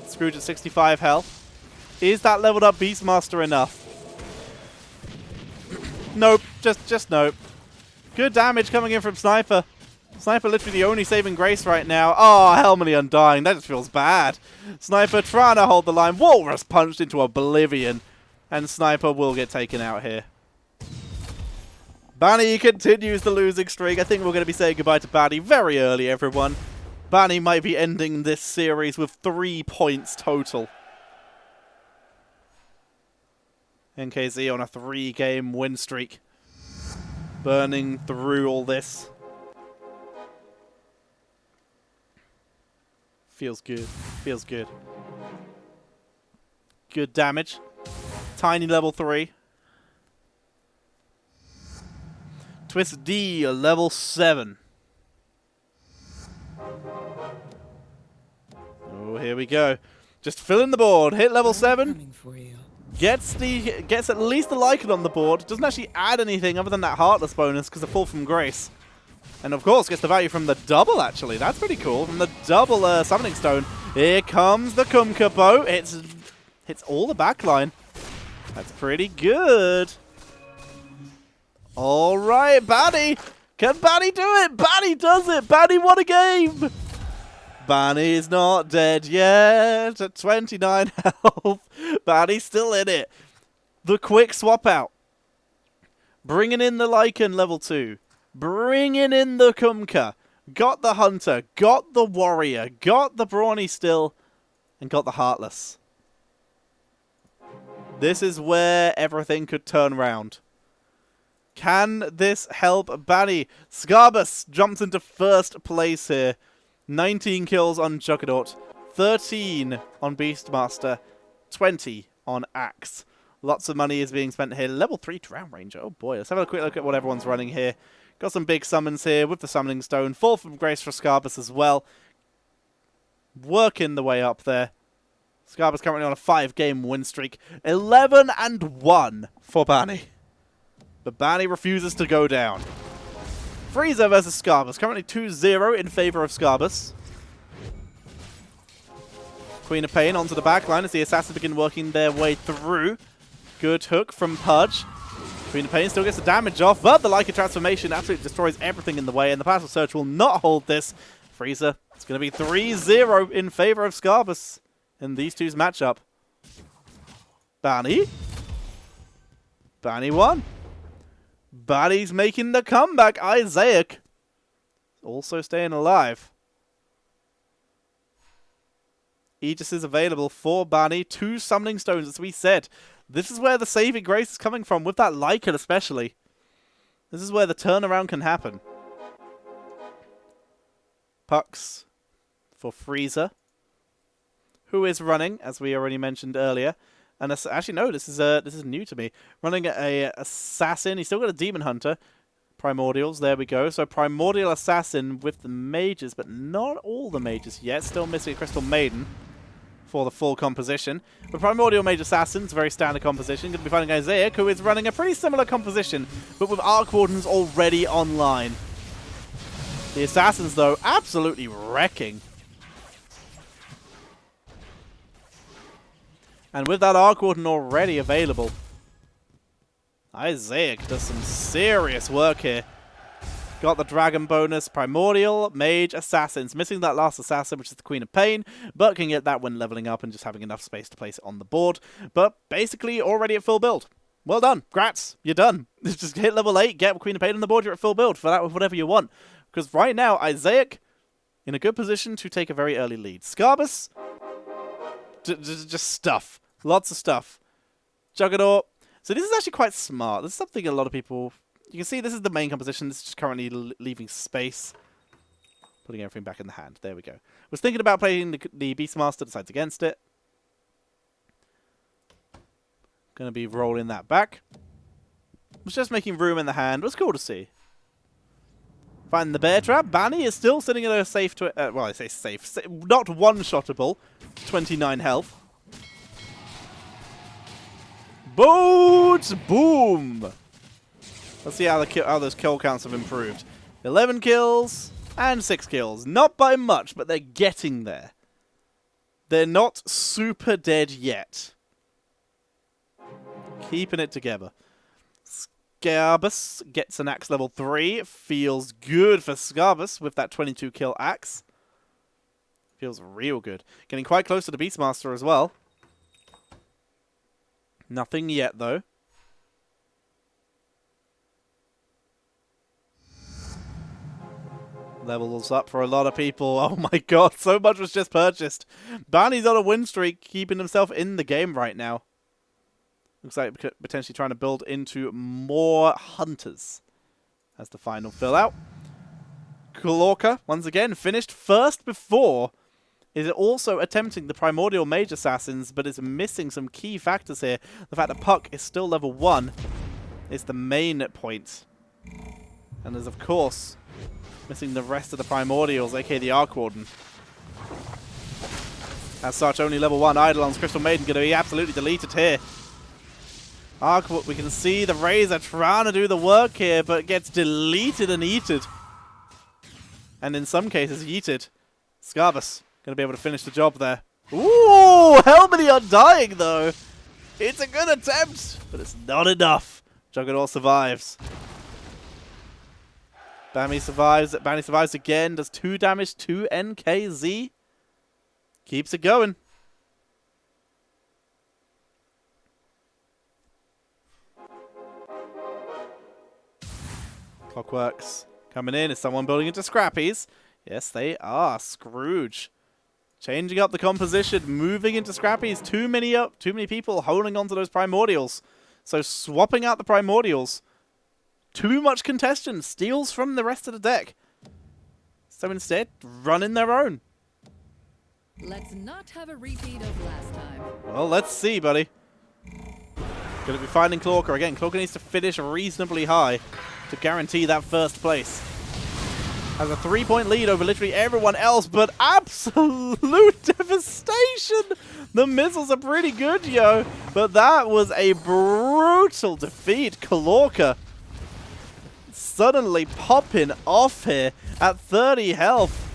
Scrooge at 65 health. Is that leveled up Beastmaster enough? Nope. Just nope. Good damage coming in from Sniper. Sniper literally the only saving grace right now. Oh, Helminy undying. That just feels bad. Sniper trying to hold the line. Walrus punched into oblivion. And Sniper will get taken out here. Banny continues the losing streak. I think we're going to be saying goodbye to Banny very early, everyone. Banny might be ending this series with 3 points total. NKZ on a 3-game win streak. Burning through all this. Feels good. Feels good. Good damage. Tiny level 3. Twist D, level 7. Oh, here we go. Just fill in the board. Hit level 7. Coming for you. Gets at least the Lycan on the board. Doesn't actually add anything other than that Heartless bonus because the Fall from Grace. And of course gets the value from the double actually. That's pretty cool. From the double Summoning Stone. Here comes the Kumka boat. Hits all the backline. That's pretty good. Alright, Banny. Can Banny do it? Banny does it. Banny won a game. Banny's not dead yet. At 29 health. Banny's still in it. The quick swap out. Bringing in the Lycan level 2. Bringing in the Kumka. Got the Hunter. Got the Warrior. Got the Brawny still. And got the Heartless. This is where everything could turn round. Can this help Banny? Scarbus jumps into first place here. 19 kills on Juggernaut. 13 on Beastmaster. 20 on Axe. Lots of money is being spent here. Level 3 Drown Ranger. Oh boy, let's have a quick look at what everyone's running here. Got some big summons here with the Summoning Stone. Fall from Grace for Scarbus as well. Working the way up there. Scarbus currently on a 5-game win streak. 11-1 for Banny. But Banny refuses to go down. Frieza versus Scarbus. Currently 2-0 in favor of Scarbus. Queen of Pain onto the backline as the assassins begin working their way through. Good hook from Pudge. Queen of Pain still gets the damage off, but the Lycan transformation absolutely destroys everything in the way, and the Passive Search will not hold this. Frieza, it's going to be 3-0 in favor of Scarbus in these two's matchup. Banny. Banny won. Banny's making the comeback. Isaac also staying alive. Aegis is available for Banny. 2 Summoning Stones, as we said. This is where the saving grace is coming from, with that Lycan especially. This is where the turnaround can happen. Pucks for Frieza, who is running, as we already mentioned earlier. And actually, no, this is new to me. Running a Assassin. He's still got a Demon Hunter. Primordials, there we go. So Primordial Assassin with the mages, but not all the mages yet. Still missing a Crystal Maiden for the full composition. But Primordial Mage Assassin's very standard composition. Going to be finding Isaac, who is running a pretty similar composition, but with Arc Wardens already online. The Assassins, though, absolutely wrecking. And with that Arc Warden already available, Isaac does some serious work here. Got the Dragon bonus, Primordial, Mage, Assassins. Missing that last Assassin, which is the Queen of Pain, but can get that when leveling up and just having enough space to place it on the board. But basically already at full build. Well done. Grats. You're done. Just hit level 8, get Queen of Pain on the board, you're at full build. For that with whatever you want. Because right now, Isaac in a good position to take a very early lead. Scarbus, just stuff. Lots of stuff. Juggernaut. So this is actually quite smart. This is something a lot of people... You can see this is the main composition. This is just currently leaving space. Putting everything back in the hand. There we go. Was thinking about playing the Beastmaster. Decides against it. Going to be rolling that back. Was just making room in the hand. Was cool to see. Find the Bear Trap. Banny is still sitting at a safe... well, I say safe. Not one-shottable. 29 health. Boots! Boom! Let's see how those kill counts have improved. 11 kills and 6 kills. Not by much, but they're getting there. They're not super dead yet. Keeping it together. Scarbus gets an axe level 3. Feels good for Scarbus with that 22 kill axe. Feels real good. Getting quite close to the Beastmaster as well. Nothing yet, though. Levels up for a lot of people. Oh my god, so much was just purchased. Barney's on a win streak, keeping himself in the game right now. Looks like potentially trying to build into more hunters as the final fill out. Kalorka, once again, finished first before. Is also attempting the Primordial Mage Assassins, but is missing some key factors here. The fact that Puck is still level 1 is the main point. And is, of course, missing the rest of the Primordials, aka the Arc Warden. As such, only level 1 Eidolon's Crystal Maiden going to be absolutely deleted here. We can see the Razor trying to do the work here, but gets deleted and eated. And in some cases, yeeted. Scarbus going to be able to finish the job there. Ooh! Helmety Undying, though. It's a good attempt, but it's not enough. Juggernaut survives. Bammy survives. Banny survives again. Does 2 damage to NKZ. Keeps it going. Clockworks coming in. Is someone building into Scrappies? Yes, they are. Scrooge. Changing up the composition, moving into Scrappies. Too many people holding on to those Primordials. So swapping out the Primordials. Too much contention. Steals from the rest of the deck. So instead, running their own. Let's not have a repeat of last time. Well, let's see, buddy. Going to be finding Clorker again. Clorker needs to finish reasonably high to guarantee that first place. Has a 3-point lead over literally everyone else, but absolute devastation! The missiles are pretty good, yo. But that was a brutal defeat. Kalorka suddenly popping off here at 30 health.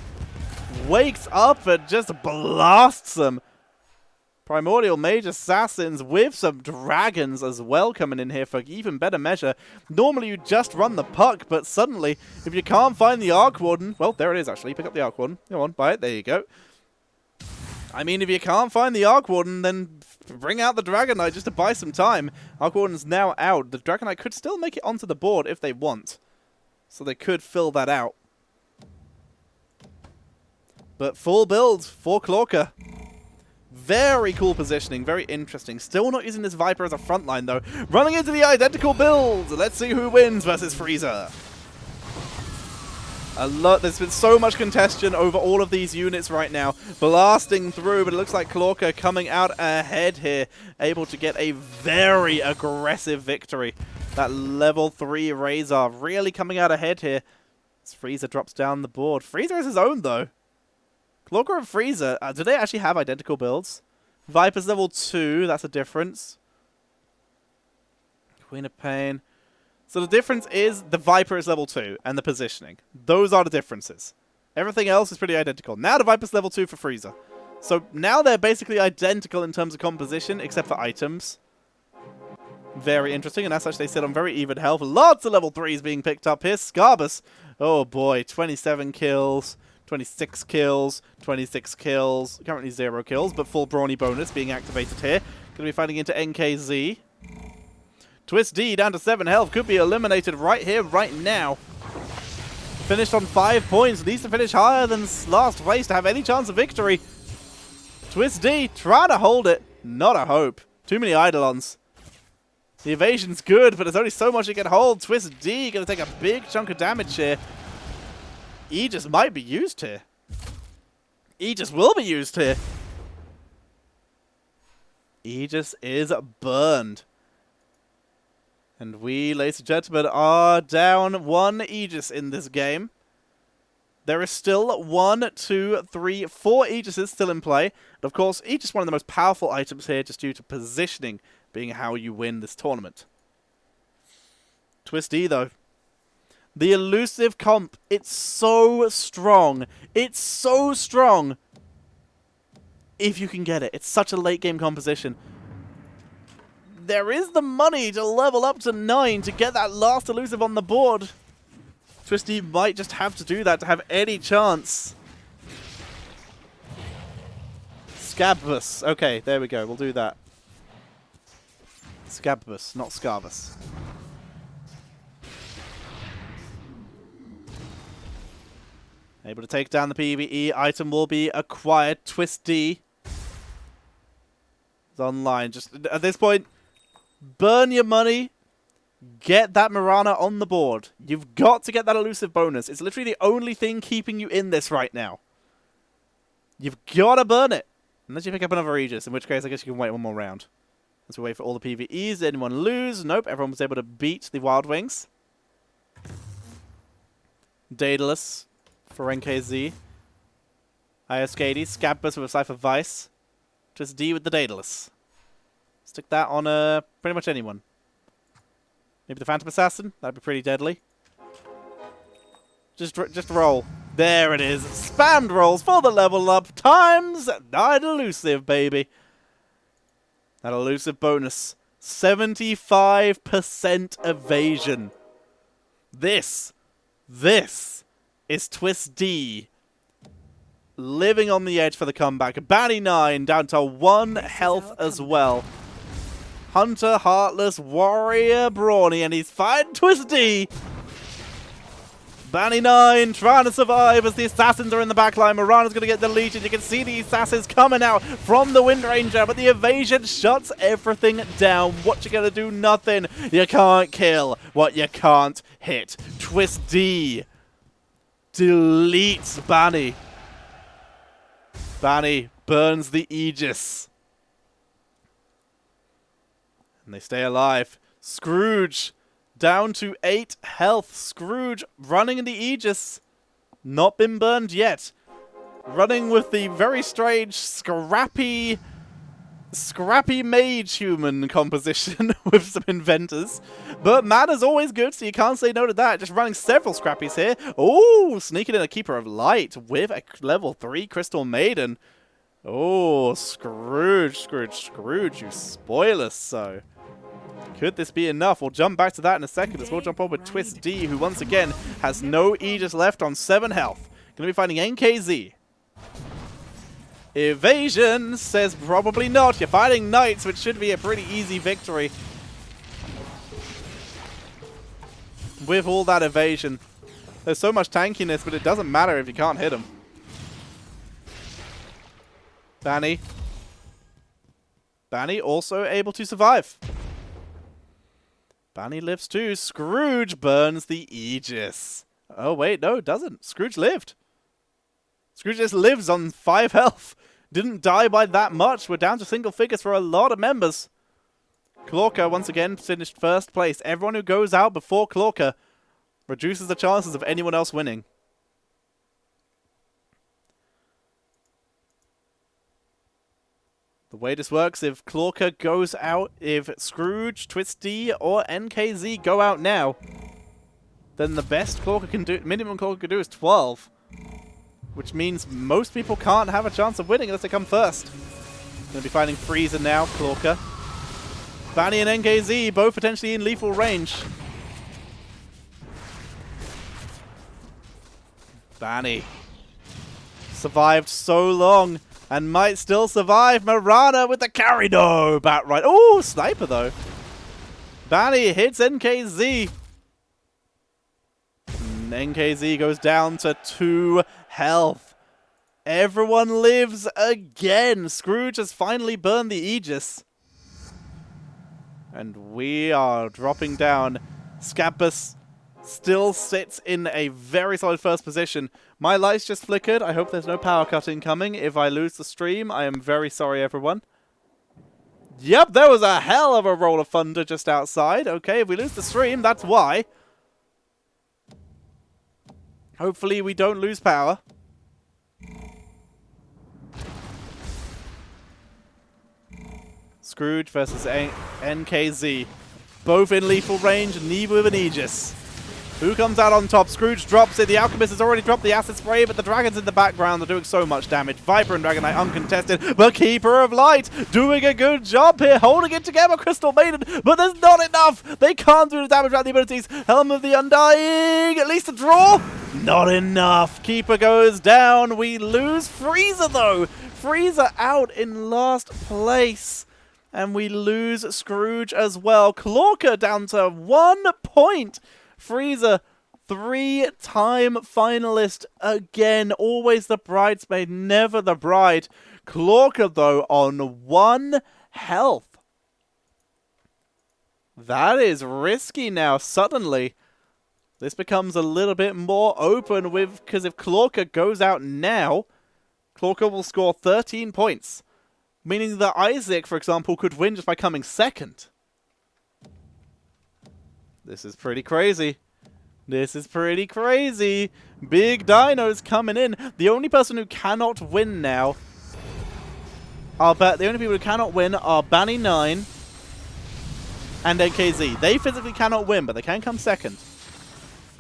Wakes up and just blasts them. Primordial Mage Assassins with some dragons as well coming in here for even better measure. Normally you just run the Puck, but suddenly, if you can't find the Arc Warden... Well, there it is actually. Pick up the Arc Warden. Go on, buy it. There you go. I mean, if you can't find the Arc Warden, then bring out the Dragon Knight just to buy some time. Arc Warden's now out. The Dragon Knight could still make it onto the board if they want. So they could fill that out. But full build for Clorka. Very cool positioning, very interesting. Still not using this Viper as a frontline, though. Running into the identical build. Let's see who wins versus Frieza. There's been so much contention over all of these units right now. Blasting through, but it looks like Clorka coming out ahead here. Able to get a very aggressive victory. That level 3 Razor really coming out ahead here. As Frieza drops down the board. Frieza is his own, though. Clorka and Frieza, do they actually have identical builds? Viper's level 2, that's a difference. Queen of Pain. So the difference is the Viper is level 2 and the positioning. Those are the differences. Everything else is pretty identical. Now the Viper's level 2 for Frieza. So now they're basically identical in terms of composition, except for items. Very interesting, and as such they sit on very even health. Lots of level 3s being picked up here. Scarbus, oh boy, 27 kills. 26 kills, 26 kills, currently 0 kills, but full brawny bonus being activated here. Going to be fighting into NKZ. Twist D down to 7 health, could be eliminated right here, right now. Finished on 5 points, needs to finish higher than last place to have any chance of victory. Twist D trying to hold it, not a hope. Too many Eidolons. The evasion's good, but there's only so much it can hold. Twist D going to take a big chunk of damage here. Aegis might be used here. Aegis will be used here. Aegis is burned. And we, ladies and gentlemen, are down 1 Aegis in this game. There is still 1, 2, 3, 4 Aegises still in play. And of course, Aegis one of the most powerful items here just due to positioning being how you win this tournament. Twist E, though. The elusive comp, it's so strong. It's so strong. If you can get it. It's such a late game composition. there is the money to level up to 9 to get that last elusive on the board. Twisty might just have to do that to have any chance. Scabus. Okay, there we go. We'll do that. Scabus, not Scarvus. Able to take down the PvE. Item will be acquired. Twisty is online. Just at this point, burn your money. Get that Mirana on the board. You've got to get that elusive bonus. It's literally the only thing keeping you in this right now. You've got to burn it. Unless you pick up another Aegis, in which case I guess you can wait one more round. Let's wait for all the PvEs. Anyone lose? Nope, everyone was able to beat the Wild Wings. Daedalus for NKZ. Ioscades, Scabus with a Cypher Vice. Just D with the Daedalus. Stick that on pretty much anyone. Maybe the Phantom Assassin? That'd be pretty deadly. Just roll. There it is. Spammed rolls for the level up times 9 elusive, baby. That elusive bonus. 75% evasion. This is Twist D. Living on the edge for the comeback. Banny 9 down to 1 health as well. Hunter, Heartless, Warrior, Brawny, and he's fighting Twist D. Banny 9 trying to survive as the assassins are in the backline. Mirana's going to get deleted. You can see the assassins coming out from the Wind Ranger, but the evasion shuts everything down. What you going to do? Nothing. You can't kill what you can't hit. Twist D deletes Banny. Banny burns the Aegis. And they stay alive. Scrooge down to 8 health. Scrooge running in the Aegis. Not been burned yet. Running with the very strange, scrappy mage human composition with some inventors. But mana's always good, so you can't say no to that. Just running several scrappies here. Oh, sneaking in a Keeper of Light with a level 3 Crystal Maiden. Oh, Scrooge, you spoil us so. Could this be enough? We'll jump back to that in a second as we'll jump on with Twist D, who once again has no Aegis left on 7 health. Going to be fighting NKZ. Evasion says probably not. You're fighting Knights, which should be a pretty easy victory. With all that evasion. There's so much tankiness, but it doesn't matter if you can't hit them. Banny also able to survive. Banny lives too. Scrooge burns the Aegis. Oh, wait, no, it doesn't. Scrooge lived. Scrooge just lives on 5 health. Didn't die by that much. We're down to single figures for a lot of members. Clorka, once again, finished first place. Everyone who goes out before Clorka reduces the chances of anyone else winning. The way this works, if Clorka goes out, if Scrooge, Twist D, or NKZ go out now, then the best Clorka can do, minimum Clorka can do is 12. Which means most people can't have a chance of winning unless they come first. Going to be fighting Frieza now, Clorka. Banny and NKZ, both potentially in lethal range. Banny survived so long. And might still survive. Mirana with the carry. No, bat right. Oh, sniper though. Banny hits NKZ. And NKZ goes down to 2 health. Everyone lives again. Scrooge has finally burned the Aegis. And we are dropping down. Scabus still sits in a very solid first position. My lights just flickered. I hope there's no power cutting coming. If I lose the stream, I am very sorry, everyone. Yep, there was a hell of a roll of thunder just outside. Okay, if we lose the stream, that's why. Hopefully we don't lose power. Scrooge versus NKZ. Both in lethal range, neither with an Aegis. Who comes out on top? Scrooge drops it. The Alchemist has already dropped the Acid Spray, but the Dragons in the background are doing so much damage. Viper and Dragon Knight uncontested, but Keeper of Light doing a good job here, holding it together. Crystal Maiden, but there's not enough. They can't do the damage without the abilities. Helm of the Undying, at least a draw. Not enough. Keeper goes down. We lose Frieza, though. Frieza out in last place. And we lose Scrooge as well. Clorka down to 1 point. Frieza, 3-time finalist again. Always the bridesmaid, never the bride. Clorka, though, on 1 health. That is risky now, suddenly. This becomes a little bit more open because if Clorka goes out now, Clorka will score 13 points. Meaning that Isaac, for example, could win just by coming second. This is pretty crazy. This is pretty crazy. Big Dinos coming in. The only person who cannot win now the only people who cannot win are Banny9 and NKZ. They physically cannot win, but they can come second.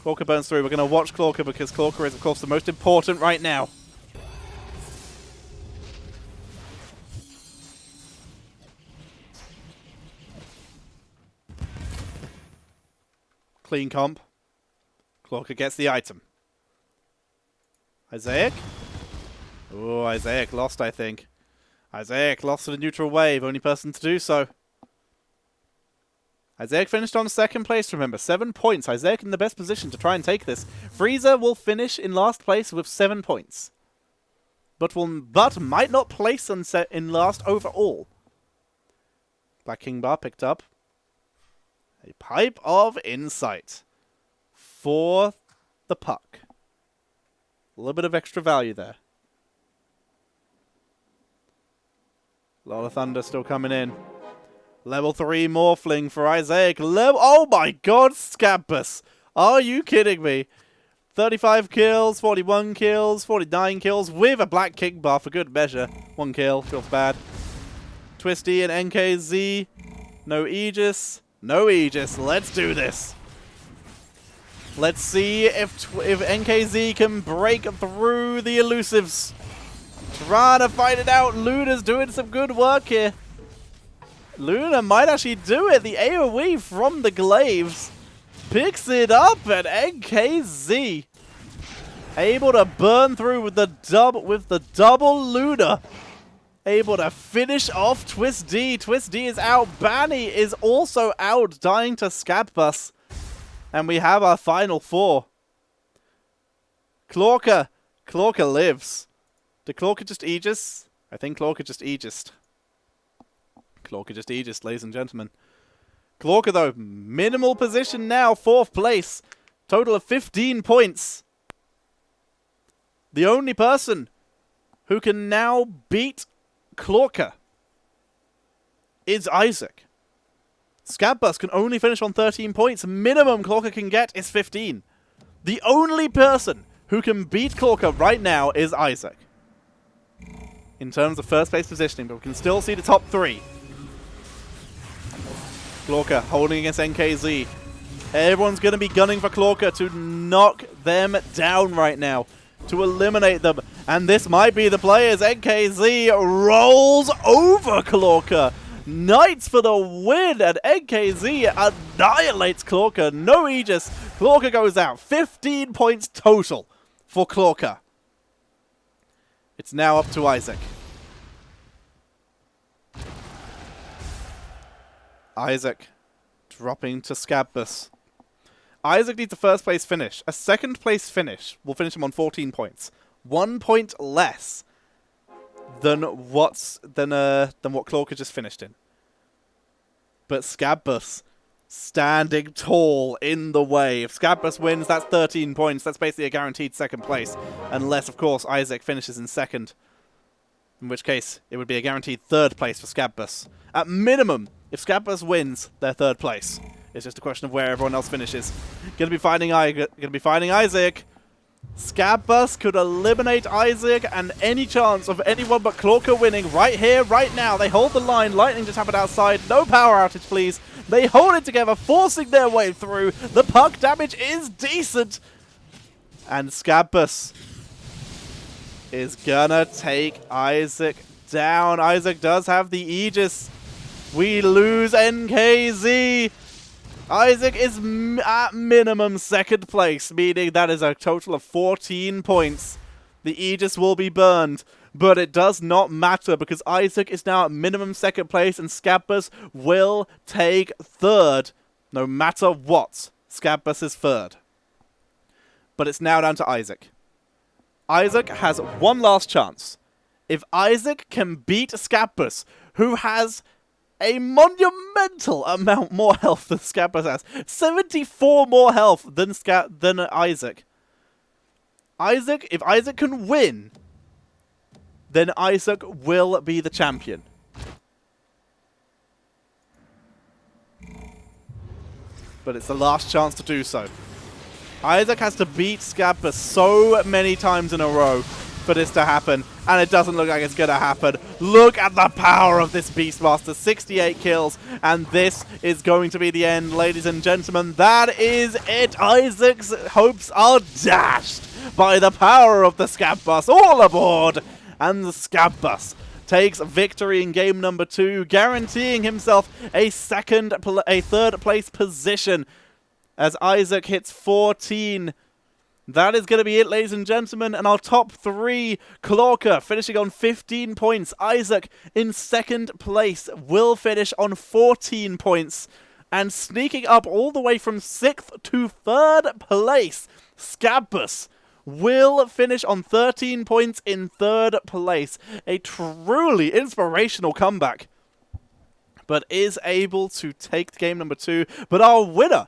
Clorka burns through. We're going to watch Clorka because Clorka is, of course, the most important right now. Clean comp. Clorka gets the item. Isaac? Oh, Isaac lost, I think. Isaac lost to the neutral wave. Only person to do so. Isaac finished on second place, remember. 7 points. Isaac in the best position to try and take this. Frieza will finish in last place with 7 points. But might not place in last overall. Black King Bar picked up a Pipe of Insight for the puck. A little bit of extra value there. A lot of thunder still coming in. Level 3 Morphling for Isaac. Oh my god, Scabbus! Are you kidding me? 35 kills, 41 kills, 49 kills with a Black King Bar for good measure. 1 kill, feels bad. Twisty and NKZ. No Aegis. No Aegis. Let's do this. Let's see if NKZ can break through the elusives. Trying to fight it out. Luna's doing some good work here. Luna might actually do it. The AoE from the glaives picks it up, and NKZ able to burn through with the double Luna. Able to finish off Twist D. Twist D is out. Banny is also out, dying to Scabbus. And we have our final 4. Clorka. Clorka lives. Did Clorka just Aegis? I think Clorka just Aegised. Clorka just Aegis, ladies and gentlemen. Clorka, though, minimal position now, 4th place. Total of 15 points. The only person who can now beat Clorka is Isaac. Scabbus can only finish on 13 points. Minimum Clorka can get is 15. The only person who can beat Clorka right now is Isaac. In terms of first place positioning, but we can still see the top 3. Clorka holding against NKZ. Everyone's going to be gunning for Clorka to knock them down right now. To eliminate them. And this might be the play as NKZ rolls over Clorka. Knights for the win, and NKZ annihilates Clorka. No Aegis. Clorka goes out. 15 points total for Clorka. It's now up to Isaac. Isaac dropping to Scabbus. Isaac needs a first place finish. A second place finish will finish him on 14 points. 1 point less than what Clorka just finished in. But Scabbus standing tall in the way. If Scabbus wins, that's 13 points. That's basically a guaranteed second place. Unless, of course, Isaac finishes in second. In which case, it would be a guaranteed third place for Scabbus. At minimum, if Scabbus wins, they're third place. It's just a question of where everyone else finishes. Gonna be finding Isaac. Scabbus could eliminate Isaac, and any chance of anyone but Clorka winning right here, right now. They hold the line. Lightning just happened outside. No power outage, please. They hold it together, forcing their way through. The puck damage is decent. And Scabus is gonna take Isaac down. Isaac does have the Aegis. We lose NKZ. Isaac is at minimum second place, meaning that is a total of 14 points. The Aegis will be burned, but it does not matter because Isaac is now at minimum second place and Scabus will take third. No matter what, Scabus is third. But it's now down to Isaac. Isaac has one last chance. If Isaac can beat Scabus, who has a monumental amount more health than Scabus has, 74 more health than Isaac. If Isaac can win, then Isaac will be the champion. But it's the last chance to do so. Isaac has to beat Scabus so many times in a row for this to happen, and it doesn't look like it's going to happen. Look at the power of this Beastmaster, 68 kills, and this is going to be the end, ladies and gentlemen. That is it. Isaac's hopes are dashed by the power of the Scabus. All aboard! And the Scabus takes victory in game number 2, guaranteeing himself a third place position as Isaac hits 14. That is going to be it, ladies and gentlemen. And our top 3, Clorka finishing on 15 points. Isaac in second place will finish on 14 points. And sneaking up all the way from 6th to 3rd place, Scabus will finish on 13 points in 3rd place. A truly inspirational comeback. But is able to take game number 2. But our winner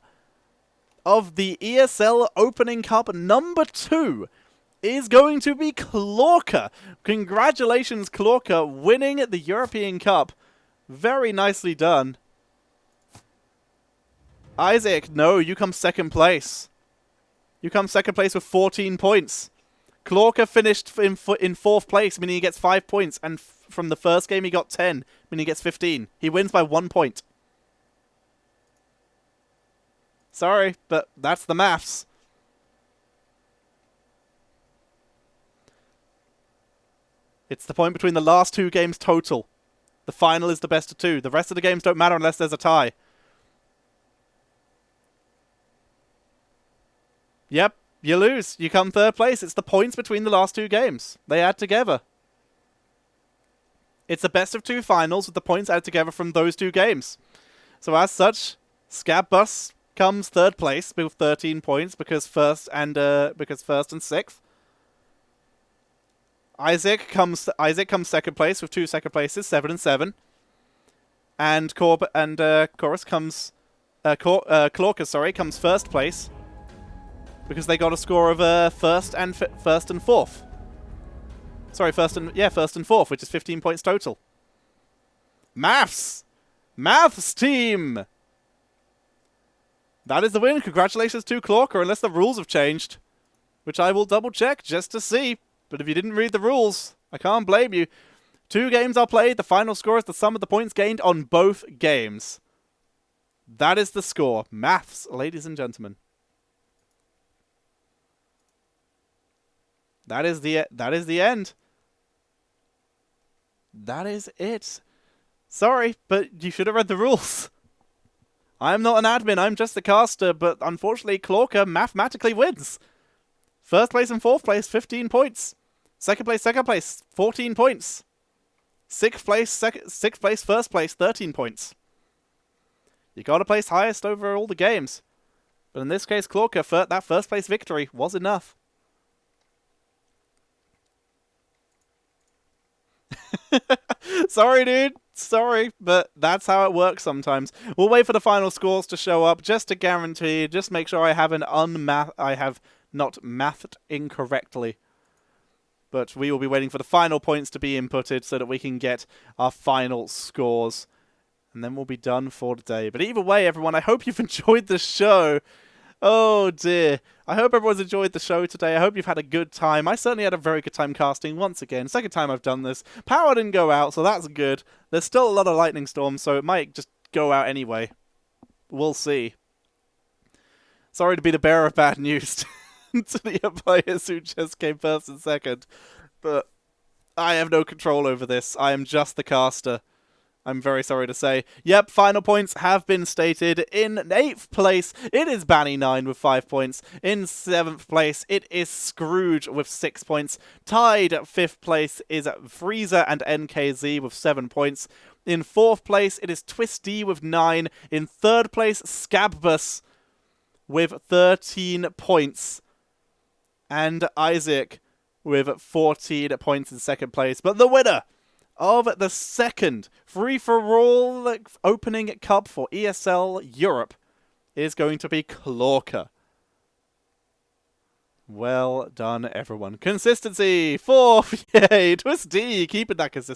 of the ESL Opening Cup number 2 is going to be Clorka. Congratulations, Clorka, winning the European Cup. Very nicely done. Isaac, no, you come second place. You come second place with 14 points. Clorka finished in 4th place, meaning he gets 5 points. And from the first game, he got 10, meaning he gets 15. He wins by 1 point. Sorry, but that's the maths. It's the point between the last 2 games total. The final is the best of 2. The rest of the games don't matter unless there's a tie. Yep, you lose. You come 3rd place. It's the points between the last 2 games. They add together. It's the best of 2 finals with the points added together from those 2 games. So as such, Scabus comes 3rd place with 13 points because first and 6th. Isaac comes 2nd place with 2 second places, 7 and 7. And Chorus comes Clorka, comes 1st place because they got a score of 1st and 4th. Sorry, 1st and 4th, which is 15 points total. Maths team. That is the win. Congratulations to Clorka, unless the rules have changed, which I will double check just to see. But if you didn't read the rules, I can't blame you. 2 games are played. The final score is the sum of the points gained on both games. That is the score. Maths, ladies and gentlemen. That is the end. That is it. Sorry, but you should have read the rules. I'm not an admin, I'm just a caster, but unfortunately Clorka mathematically wins. 1st place and 4th place, 15 points. 2nd place, 14 points. 6th place, 1st place, 13 points. You gotta place highest over all the games. But in this case, Clorka, that 1st place victory was enough. Sorry, dude. Sorry, but that's how it works sometimes. We'll wait for the final scores to show up just to guarantee, just make sure I have not mathed incorrectly. But we will be waiting for the final points to be inputted so that we can get our final scores. And then we'll be done for today. But either way, everyone, I hope you've enjoyed the show. Oh dear. I hope everyone's enjoyed the show today. I hope you've had a good time. I certainly had a very good time casting once again. 2nd time I've done this. Power didn't go out, so that's good. There's still a lot of lightning storms, so it might just go out anyway. We'll see. Sorry to be the bearer of bad news to the players who just came first and second, but I have no control over this. I am just the caster. I'm very sorry to say. Yep, final points have been stated. In 8th place, it is Banny9 with 5 points. In 7th place, it is Scrooge with 6 points. Tied at 5th place is Freezer and NKZ with 7 points. In 4th place, it is Twisty with 9. In 3rd place, Scabbus with 13 points. And Isaac with 14 points in 2nd place. But the winner of the second free-for-all opening cup for ESL Europe is going to be Clorka. Well done, everyone. Consistency! 4! Yay! Twisty! Keeping that consistency.